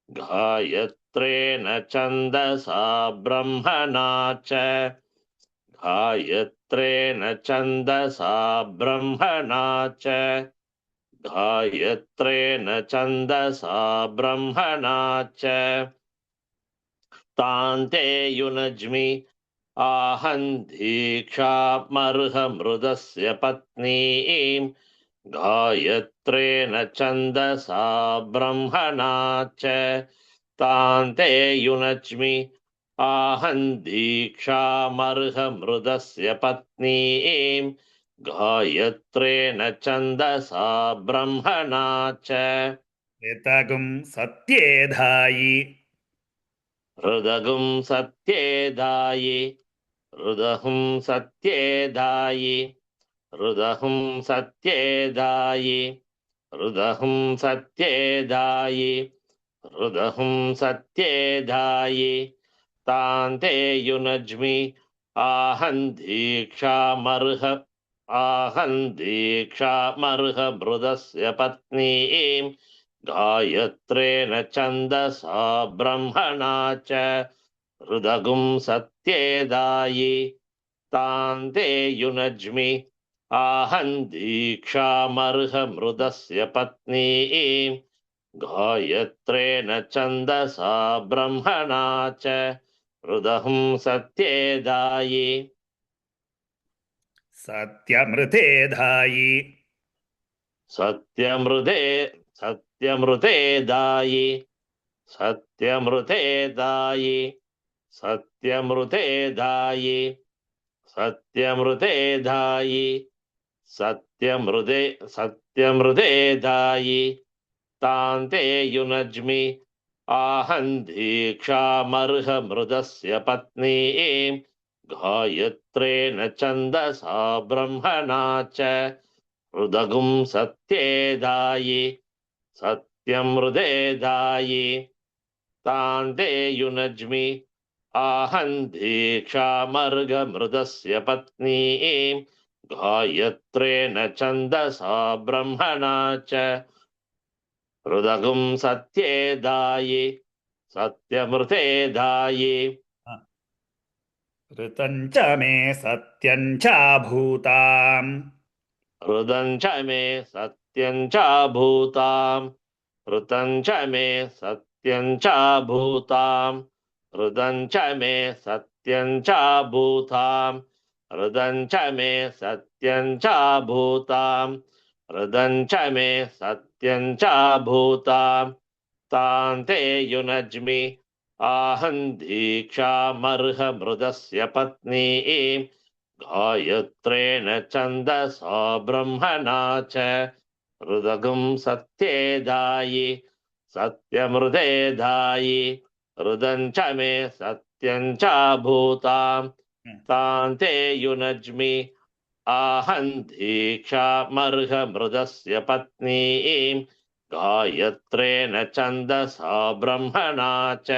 गायत्रेण छन्दसा ब्रह्मणा च गायत्रेण छन्दसा ब्रह्मणा च गायत्रेण छन्दसा ब्रह्मणा च तान्ते युनज्मि आहं दीक्षामर्हमृदस्य पत्नीं गायत्रेण छन्दसा ब्रह्मणा च तान्ते युनज्मि आहं दीक्षामर्हमृदस्य पत्नीं गायत्रेण छन्दसा ब्रह्मणा च ऋतगुं सत्येधायि हृदगुं सत्येदायि हृदहुं सत्येदायि हृदहुं सत्येदायि हृदहुं सत्येदायि हृदहुं सत्येदायि तान्ते युनज्मि आहं दीक्षामर्हमृदस्य पत्नीं गायत्रेण छन्दसा ब्रह्मणा च हृदगुं सत्येदायि तान्ते युनज्मि आहं दीक्षामर्हमृदस्य पत्नीं गायत्रेण छन्दसा ब्रह्मणा च हृदहं सत्ये दायि सत्यमृते धायि सत्यमृते सत्यमृते दायि सत्यमृते दायि सत्यमृते दायि सत्यमृते धायि सत्यमृते धायि तान्ते युनज्मि आहं दीक्षामर्हमृदस्य पत्नीं गायत्रेण छन्दसा ब्रह्मणा च हृदगुं सत्ये दायि सत्यमृते दायि तान्ते युनज्मि आहं दीक्षामर्हमृदस्य पत्नीं गायत्रेण छन्दसा ब्रह्मणा च हृदगुं सत्ये दायि सत्यमृते दायि ऋतं च मे सत्यं च भूताम् हृदं च मे सत्यं च भूताम् हृदं च मे सत्यं च भूताम् हृदं च मे सत्यं च भूताम् हृदं च मे सत्यं च भूताम् हृदं च मे सत्यं च भूताम् तान्ते युनज्मि आहं दीक्षामर्हमृदस्य पत्नीं गायत्रेण छन्दसा ब्रह्मणा च हृदगुं सत्ये दायि सत्यमृते दायि हृदं च मे सत्यं च भूताम् तान्ते युनज्मि आहं दीक्षामर्हमृदस्य पत्नीं गायत्रेण छन्दसा ब्रह्मणा च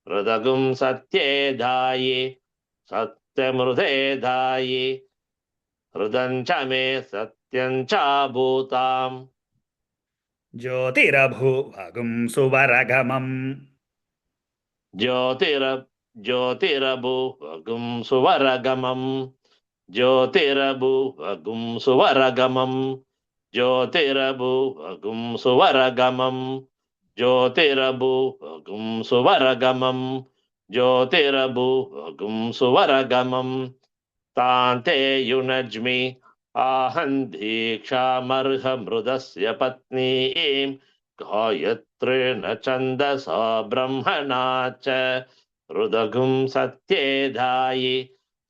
हृदगुं सत्ये दायि सत्यमृते दायि हृदं च मे सत्यं च भूताम् ज्योतिरभूवगुं सुवरगमम् ज्योतिरभुवगुं सुवरगमम् ज्योतिरभुवगुं सुवरगमम् ज्योतिरभुवगुं सुवरगमम् ज्योतिरभुवगुं सुवरगमम् ज्योतिरभुवगुं सुवरगमम् तान्ते युनज्मि आहं दीक्षामर्हमृदस्य पत्नीं गायत्रेण छन्दसा ब्रह्मणा च हृदगुं सत्ये दायि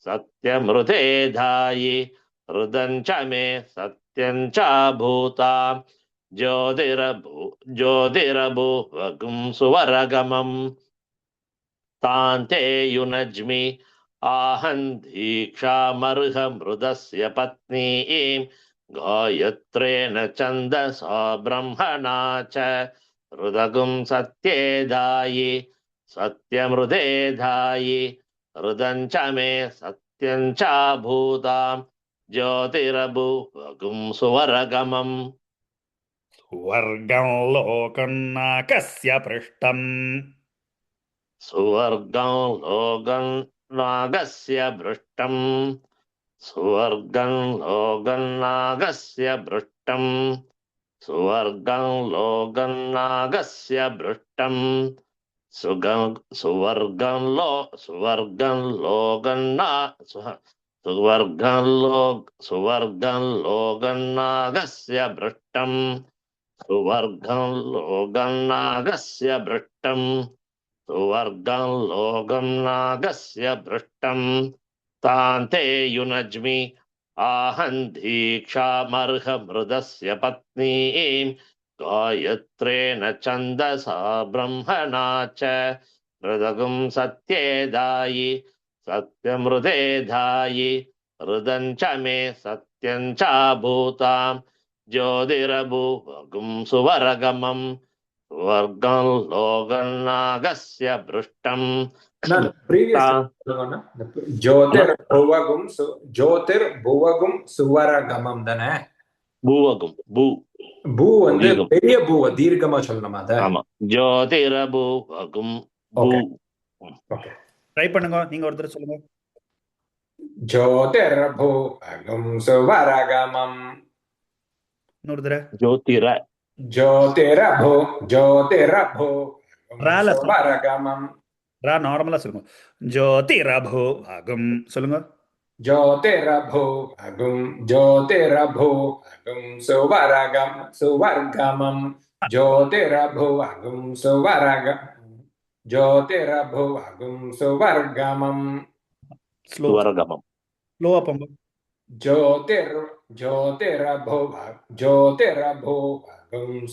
सत्यमृते दायि हृदं च मे सत्यं च भूताम् ज्योतिरभुवगुं सुवरगमम् तान्ते युनज्मि आहं दीक्षामर्हमृदस्य पत्नीं गायत्रेण छन्दसा ब्रह्मणा च हृदगुं सत्ये दायि सत्यमृते दायि हृदं च मे सत्यं च भूताम् ज्योतिरभुवगुं सुवरगमम् सुवर्गं लोकं नाकस्य पृष्ठम् सुवर्गं लोकं नागस्य भृष्टम् सुवर्गं लोकं नागस्य भृष्टम् सुवर्गं लोकं नागस्य भृष्टम् सुवर्गं लोकं लोकं नागस्य भृष्टम् सुवर्गं लोकं नागस्य भृष्टम् सुवर्गं लोकं नागस्य भृष्टम् तान्ते युनज्मि आहं दीक्षामर्हमृदस्य पत्नीं गायत्रेण छन्दसा ब्रह्मणा च हृदगुं सत्ये दायि सत्यमृते दायि हृदं च मे सत्यं च भूताम् ज्योतिरभुवगुं सुवरगमम् सुवर्गं लोकं नागस्य भृष्टम् previous ஜோதிர்புவகும் சுவரகமம் தானே? பூவகும் பூ வந்து பெரிய பூவ தீர்க்கமா சொல்லணுமா அத? ஆமா, ஜோதிரபுவகும் பூ. ஓகே, ட்ரை பண்ணுங்க, நீங்க ஒருத்தர் சொல்லுங்க. ஜோதிர்புவகும் சுவரகமம். இன்னொருத்தர ज्योतिरभो ज्योतिरभो ரால சொல்லுங்க. सुवरगमम् ரா நார்மலா சொல்லுங்க. ஜோதிரபோ அகம் சொல்லுங்க. ज्योतिरभो ज्योतिरभो सुवर्गमम् ज्योतिरभो सुवर्गम् ज्योतिरभो सुवर्गमम् ஸ்லோ சுவரகமம். ஸ்லோவா போங்க. ज्योतिरभो ज्योतिरभो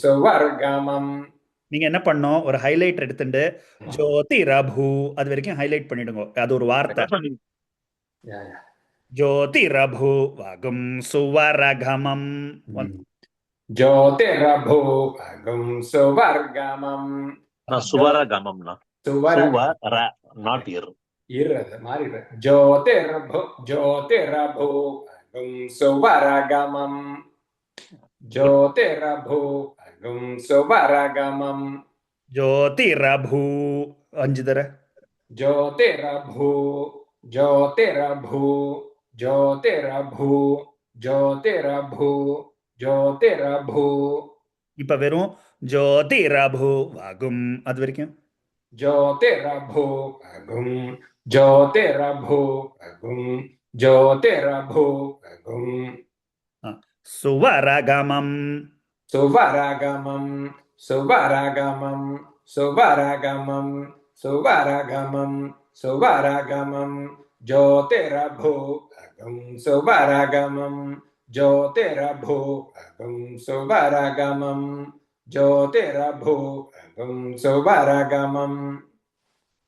सुवर्गमम् நீங்க என்ன பண்ணோம், ஒரு ஹைலைட் எடுத்துட்டு ஜோதிரபு அது வரைக்கும் ஹைலைட் பண்ணிடுங்க. அது ஒரு வார்த்தை. Yeah, yeah. ஜோதிரபு அகம் சுவரகமம். ज्योतिरभो सुवर्गमम् சுவரகமம்னா சுவர நாட் இர். இருறது மாறிடுற. ज्योतिरभो सुवर्गमम् ज्योतिरभो सुवर्गमम् ஜோதிரபு 5 தர. ज्योतिरभो ज्योतिरभो ज्योतिरभो ज्योतिरभो ज्योतिरभो இப்ப வெறும் ஜோதிரபு அகம் அது வரைக்கும். ज्योतिरभो ज्योतिरभो ज्योतिरभो சுவரகமம் सुवरगमम् सुवरगमम् सुवरगमम् सुवरगमம் सुवरगमम् ज्योतिरभो सुवरगमम् ज्योतिरभो सुवरगमम् ज्योतिरभो सुवरगमम्.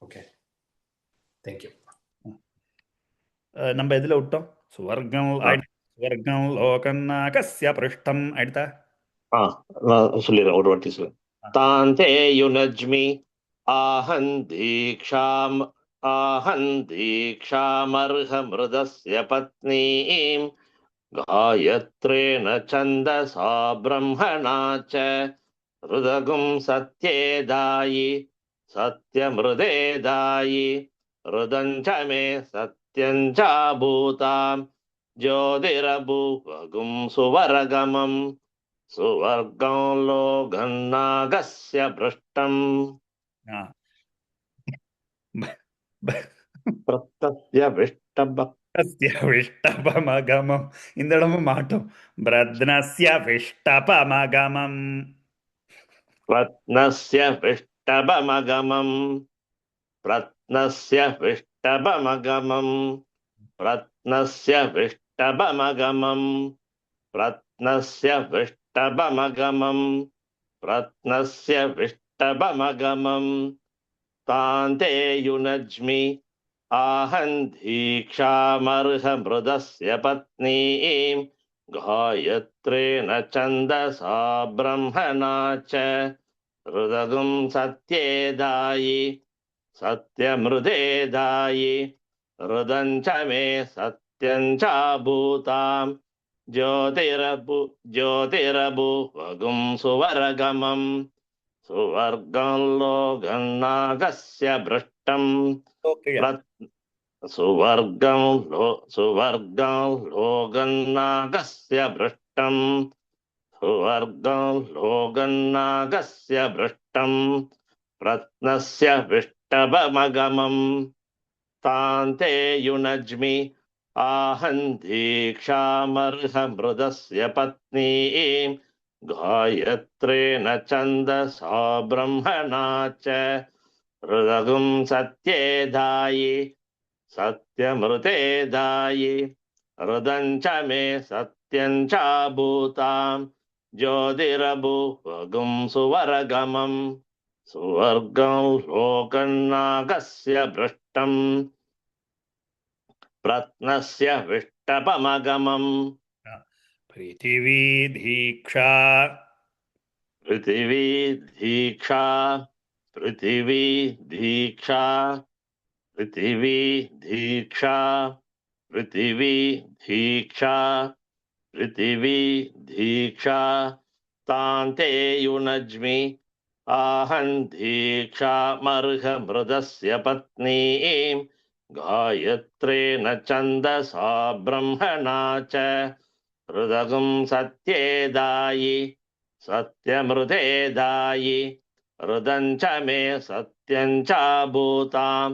Okay, thank you. நம்ம எதுல விட்டோம்? சுவர்க்கம் சுவர்க்கம் லோகநாகஸ்ய பிருஷ்டம் ஆயிடுதா? நான் சொல்லிடுறேன், ஒரு வாட்டி சொல்ல. தாந்தே யுனஜ்மி ஆஹன் தீக்ஷாமர்ஹமிருதஸ்ய பத்னீம் காயத்ரேன சந்தசா பிரம்மணா ச ருதகும் சத்யேதாயி சத்யமிருதேதாயி ருதஞ்ச மே சத்யஞ்சா பூதாம் ஜோதிரபூவகும் சுவரகமம் சுவர்கம் லோகநாகஸ்ய பிருஷ்டம் பிரத்யஸ்ய விஷ்டப விஷ்டபமகமம். இந்த இடமும் மாட்டோம். பிரத்னஸ்ய விஷ்டபமகமம் பிரத்னஸ்ய விஷ்டபமகமம் பிரத்னஸ்ய விஷ்டபமகமம் பிரத்னஸ்ய விஷ்டபமகமம் பிரத்னஸ்ய விஷ்டபமகமம் பிரத்னஸ்ய விஷ்டபமகமம் தாந்தே யுனஜ்மி ஆஹன் தீக்ஷாமர்ஹமிருதஸ்ய பத்னீம் காயத்ரேன சந்தசா பிரம்மணா ச ருதகும் சத்யேதாயி சத்யமிருதேதாயி ருதஞ்ச மே சத்யஞ்சா பூதாம் ஜோதிரபூவகும் சுவரகமம் சுவர்கம் லோகநாகஸ்ய பிருஷ்டம் சுவர்கம் லோகநாகஸ்ய பிருஷ்டம் சுவர்கம் லோகநாகஸ்ய பிருஷ்டம் பிரத்னஸ்ய விஷ்டபமகமம் தாந்தே யுனஜ்மி ஆஹன் தீக்ஷாமர்ஹமிருதஸ்ய பத்னீம் காயத்ரேன சந்தசா பிரம்மணா ச ருதகும் சத்யேதாயி சத்யமிருதேதாயி ருதஞ்ச மே சத்யஞ்சா பூதாம் ஜோதிரபூவகும் சுவரகமம் சுவர்கம் லோகநாகஸ்ய பிருஷ்டம் பிரத்னஸ்ய விஷ்டபமகமம் பிருத்திவி தீக்ஷா பிருத்திவி தீக்ஷா பிருத்திவி தீக்ஷா பிருத்திவி தீக்ஷா பிருத்திவி தீக்ஷா பிருத்திவி தீக்ஷா தாந்தே யுனஜ்மி ஆஹன் தீக்ஷாமர்ஹமிருதஸ்ய பத்னீம் காயத்ரேன சந்தசா பிரம்மணா ச ருதகும் சத்யேதாயி सत्यमृते दायि हृदं च मे सत्यं च भूतां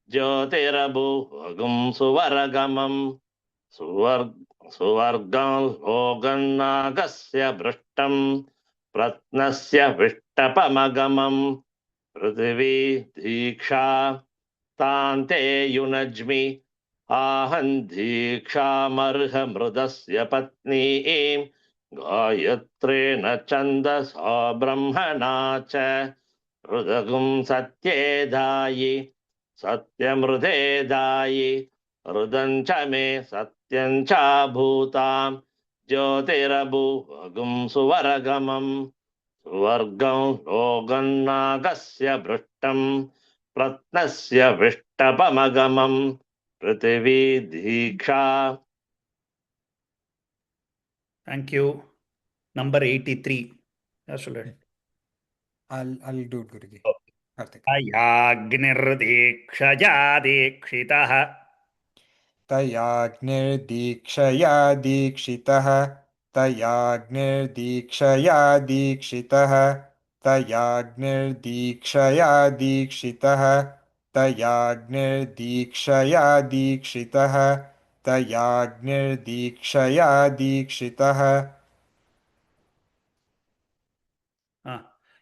ज्योतिरभुवगुं सुवर्गमं सुवर्गं लोकन्नागस्य भृष्टं प्रत्नस्य विष्टपमगमं पृथिवी दीक्षा तान्ते युनज्मि आहं दीक्षामर्हमृदस्य पत्नीं गायत्रेण छन्दसा ब्रह्मणा च हृदगुं सत्ये दायि सत्यमृते दायि हृदं च मे सत्यं च भूतां ज्योतिरभुवगुं सुवर्गमं सुवर्गं लोकन्नागस्य भृष्टं प्रत्नस्य विष्टपमगमं पृथिवी दीक्षा. Thank you. Number 83. Absolutely. I'll do it, Guruji. Karthik. अयाग्निर्दीक्षया दीक्षितः तयाग्निर्दीक्षया दीक्षितः तयाग्निर्दीक्षया दीक्षितः तयाग्निर्दीक्षया दीक्षितः तयाग्निर्दीक्षया दीक्षितः तयाग्निर्दीक्षया दीक्षितः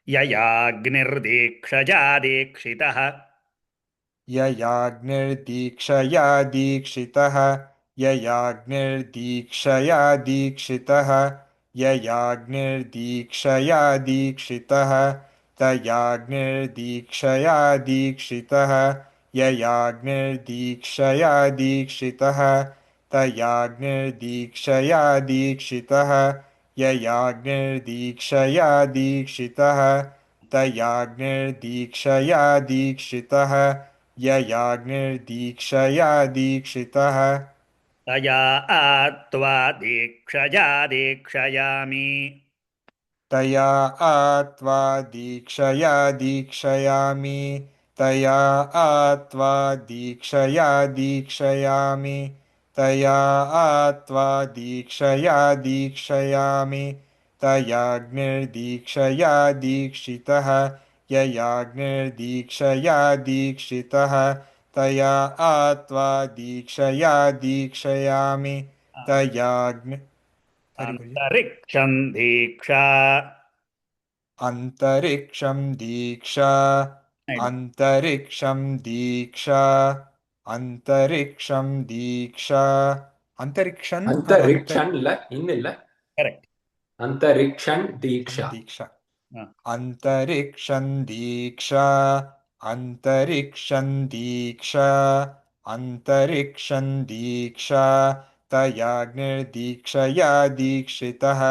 ययाग्निर्दीक्षया दीक्षितः ययाग्निर्दीक्षया दीक्षितः ययाग्निर्दीक्षया दीक्षितः ययाग्निर्दीक्षया दीक्षितः तयाग्निर्दीक्षया दीक्षितः ययाग्निर्दीक्षया दीक्षितः तयाग्निर्दीक्षया दीक्षितः ययाग्निर्दीक्षया दीक्षितः तयाग्निर्दीक्षया दीक्षितः ययाग्निर्दीक्षया दीक्षितः तया आत्वा दीक्षया दीक्षयामि तया आत्वा दीक्षया दीक्षयामि तया आत्वा दीक्षया दीक्षयामि तया आत्वा दीक्षया दीक्षयामि तयाग्निर्दीक्षया दीक्षितः ययाग्निर्दीक्षया दीक्षितः तया आत्वा दीक्षया दीक्षयामि तयाग्नि अन्तरिक्षं दीक्षा अंतरिक्षं दीक्षा अंतरिक्षं दीक्षा अंतरिक्षं दीक्षा अंतरिक्षं अंतरिक्षण இல்ல இன்னும் இல்ல करेक्ट अंतरिक्षण दीक्षा दीक्षा अंतरिक्षं दीक्षा अंतरिक्षं दीक्षा अंतरिक्षं दीक्षा तयाग्निर्दीक्षया दीक्षितः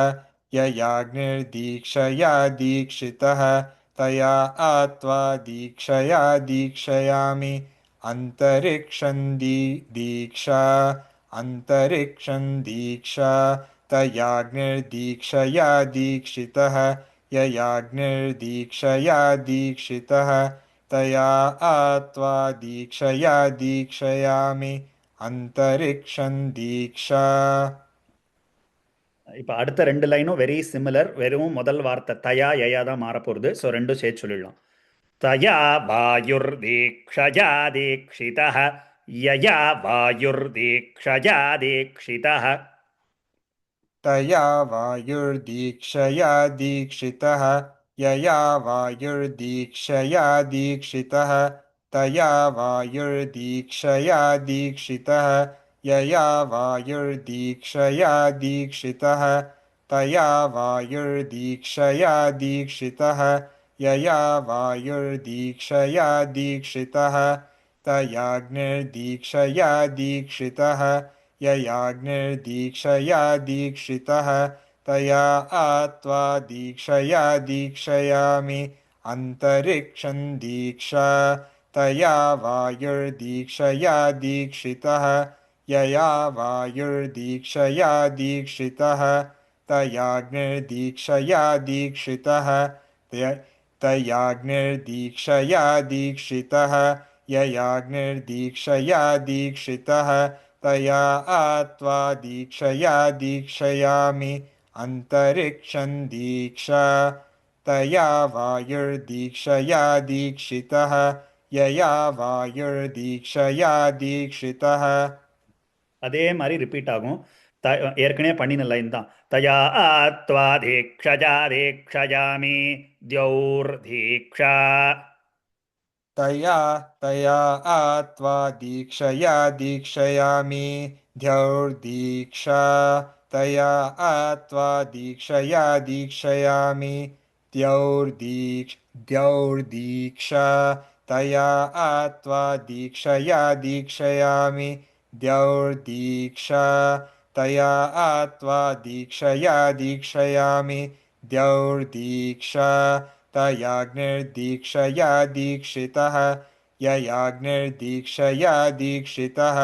ययाग्निर्दीक्षया दीक्षितः तया आत्वा दीक्षया दीक्षयामि अंतरिक्षं दीक्षा अंतरिक्षं दीक्षा तयाग्निर्दीक्षया दीक्षितः ययाग्निर्दीक्षया दीक्षितः तया आत्वा दीक्षया दीक्षयामि अंतरिक्षं दीक्षा. இப்போ அடுத்த ரெண்டு லைனும் வெரி சிமிலர். வெறும் முதல் வார்த்தை தயா யயா தான் மாற போகிறது. ஸோ ரெண்டும் சேர்த்து சொல்லிடலாம். தயா வாயுர்தீக்ஷயா தீக்ஷிதः யயா வாயுர்தீக்ஷயா தீக்ஷிதः तया वायुर्दीक्षया दीक्षितः यया वायुर्दीक्षया दीक्षितः तया वायुर्दीक्षया दीक्षितः यया वायुर्दीक्षया दीक्षितः तया वायुर्दीक्षया दीक्षितः यया वायुर्दीक्षया दीक्षितः तयाग्निर्दीक्षया दीक्षितः ययाग्निर्दीक्षया दीक्षितः तया आत्वा दीक्षया दीक्षयामि अंतरिक्षं दीक्षा तया वायुर्दीक्षया दीक्षितः यया वायुर्दीक्षया दीक्षितः तयाग्निर्दीक्षया दीक्षितः तयाग्निर्दीक्षया दीक्षितः ययाग्निर्दीक्षया दीक्षितः तया आत्वा दीक्षया दीक्षयामि अन्तरिक्षं दीक्षा तया वायुर्दीक्षया दीक्षितः यया वायुर्दीक्षया दीक्षितः அதே மாதிரி ரிப்பீட் ஆகும். ஏற்கனவே பண்ணின லைன் தான். தயா ஆத்வா தீக்ஷஜா தீக்ஷயாமி தியௌர் தீக்ஷா. तया आत्वा दीक्षया दीक्षयामि द्यौर्दीक्षा तया आत्वा दीक्षया दीक्षयामि द्यौर्दीक्षा तया आत्वा दीक्षया दीक्षयामि द्यौर्दीक्षा तया आत्वा दीक्षया दीक्षयामि द्यौर्दीक्षा तयाग्निर्दीक्षया दीक्षितः ययाग्निर्दीक्षया दीक्षितः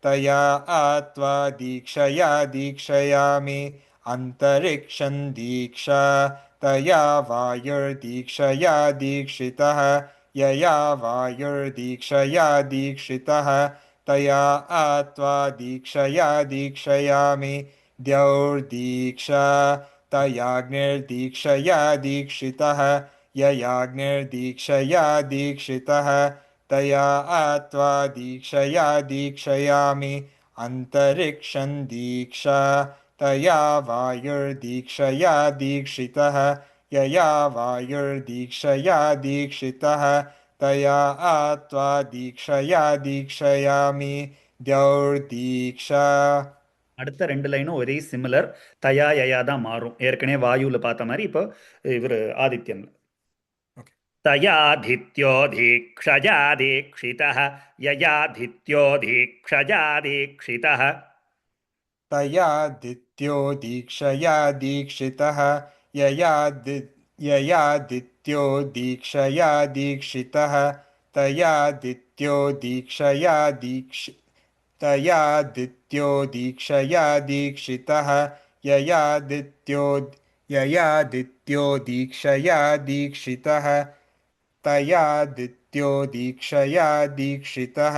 तया आत्वा दीक्षया दीक्षयामि अन्तरिक्षं दीक्षा तया वायुर्दीक्षया दीक्षितः यया वायुर्दीक्षया दीक्षितः तया आत्वा दीक्षया दीक्षयामि द्यौर्दीक्षा तयाग्निर्दीक्षया दीक्षितः ययाग्निर्दीक्षया दीक्षितः तया आत्वा दीक्षया दीक्षयामि अन्तरिक्षं दीक्षा तया वायुर्दीक्षया दीक्षितः यया वायुर्दीक्षया दीक्षितः तया आत्वा दीक्षया दीक्षयामि द्यौर्दीक्षा அடுத்த ரெண்டு லைனும் ஒரே சிமிலர். தயா யயா தான் மாறும். ஏற்கனவே வாயுவில் பார்த்த மாதிரி இப்போ இவர் ஆதித்யன். தயாதித்யோ தீக்ஷஜா தீக்ஷிதः யயாதித்யோ தீக்ஷஜா தீக்ஷிதः तयादित्यो दीक्षया दीक्षितः ययादित्यो दीक्षया दीक्षितः तयादित्यो दीक्षया तयादित्यो दीक्षया दीक्षितः ययादित्यो दीक्षया दीक्षितः तयादित्यो दीक्षया दीक्षितः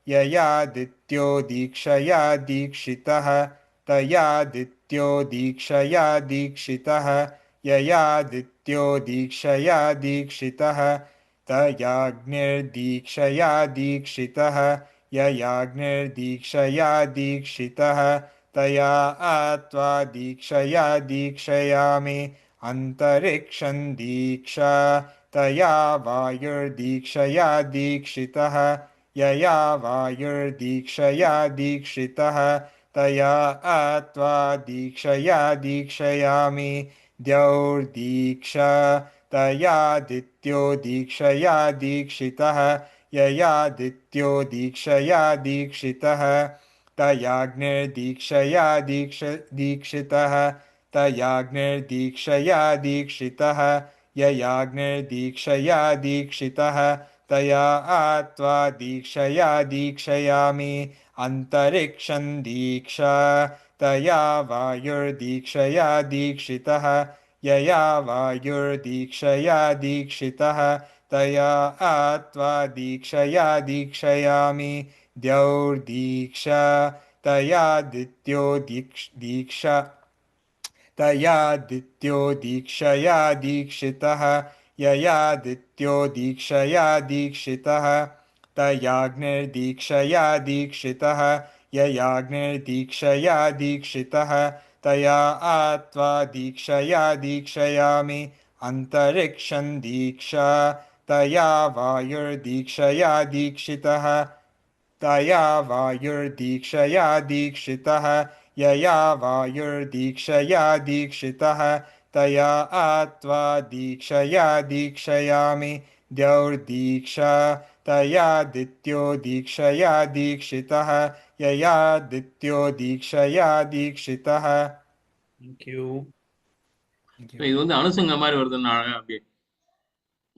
ययादित्यो दीक्षया दीक्षितः तयादित्यो दीक्षया दीक्षितः ययादित्यो दीक्षया दीक्षितः तयाग्निर्दीक्षया दीक्षितः ययाग्निर्दीक्षया दीक्षितः तया आत्वा दीक्षया दीक्षयामि अन्तरिक्षं दीक्षा तया वायुर्दीक्षया दीक्षितः यया वायुर्दीक्षया दीक्षितः तया आत्वा दीक्षया दीक्षयामि द्यौर्दीक्षा तयादित्यो दीक्षया दीक्षितः ययादित्यो दीक्षया दीक्षितः तयाग्निर्दीक्षया दीक्षितः तयाग्निर्दीक्षया दीक्षितः ययाग्निर्दीक्षया दीक्षितः तया आत्वा दीक्षया दीक्षयामि अन्तरिक्षं दीक्षा तया वायुर्दीक्षया दीक्षितः यया वायुर्दीक्षया दीक्षितः तया आत्वा दीक्षया दीक्षयामि द्यौर्दीक्षा तयादित्यो दीक्षा तयादित्यो दीक्षया दीक्षितः ययादित्यो दीक्षया दीक्षितः तयाग्निर्दीक्षया दीक्षितः ययाग्निर्दीक्षया दीक्षितः तया आत्वा दीक्षया दीक्षयामि अन्तरिक्षं दीक्षा तया वायुर्दीक्षया दीक्षितः तया वायुर्दीक्षया दीक्षितः यया वायुर्दीक्षया दीक्षितः तया आत्वा दीक्षया दीक्षयामि द्यौर्दीक्षा तयादित्यो दीक्षया दीक्षितः ययादित्यो दीक्षया दीक्षितः Thank you. இது வந்து அனுசங்க மாதிரி வருதுன்னு அழகா அப்படியே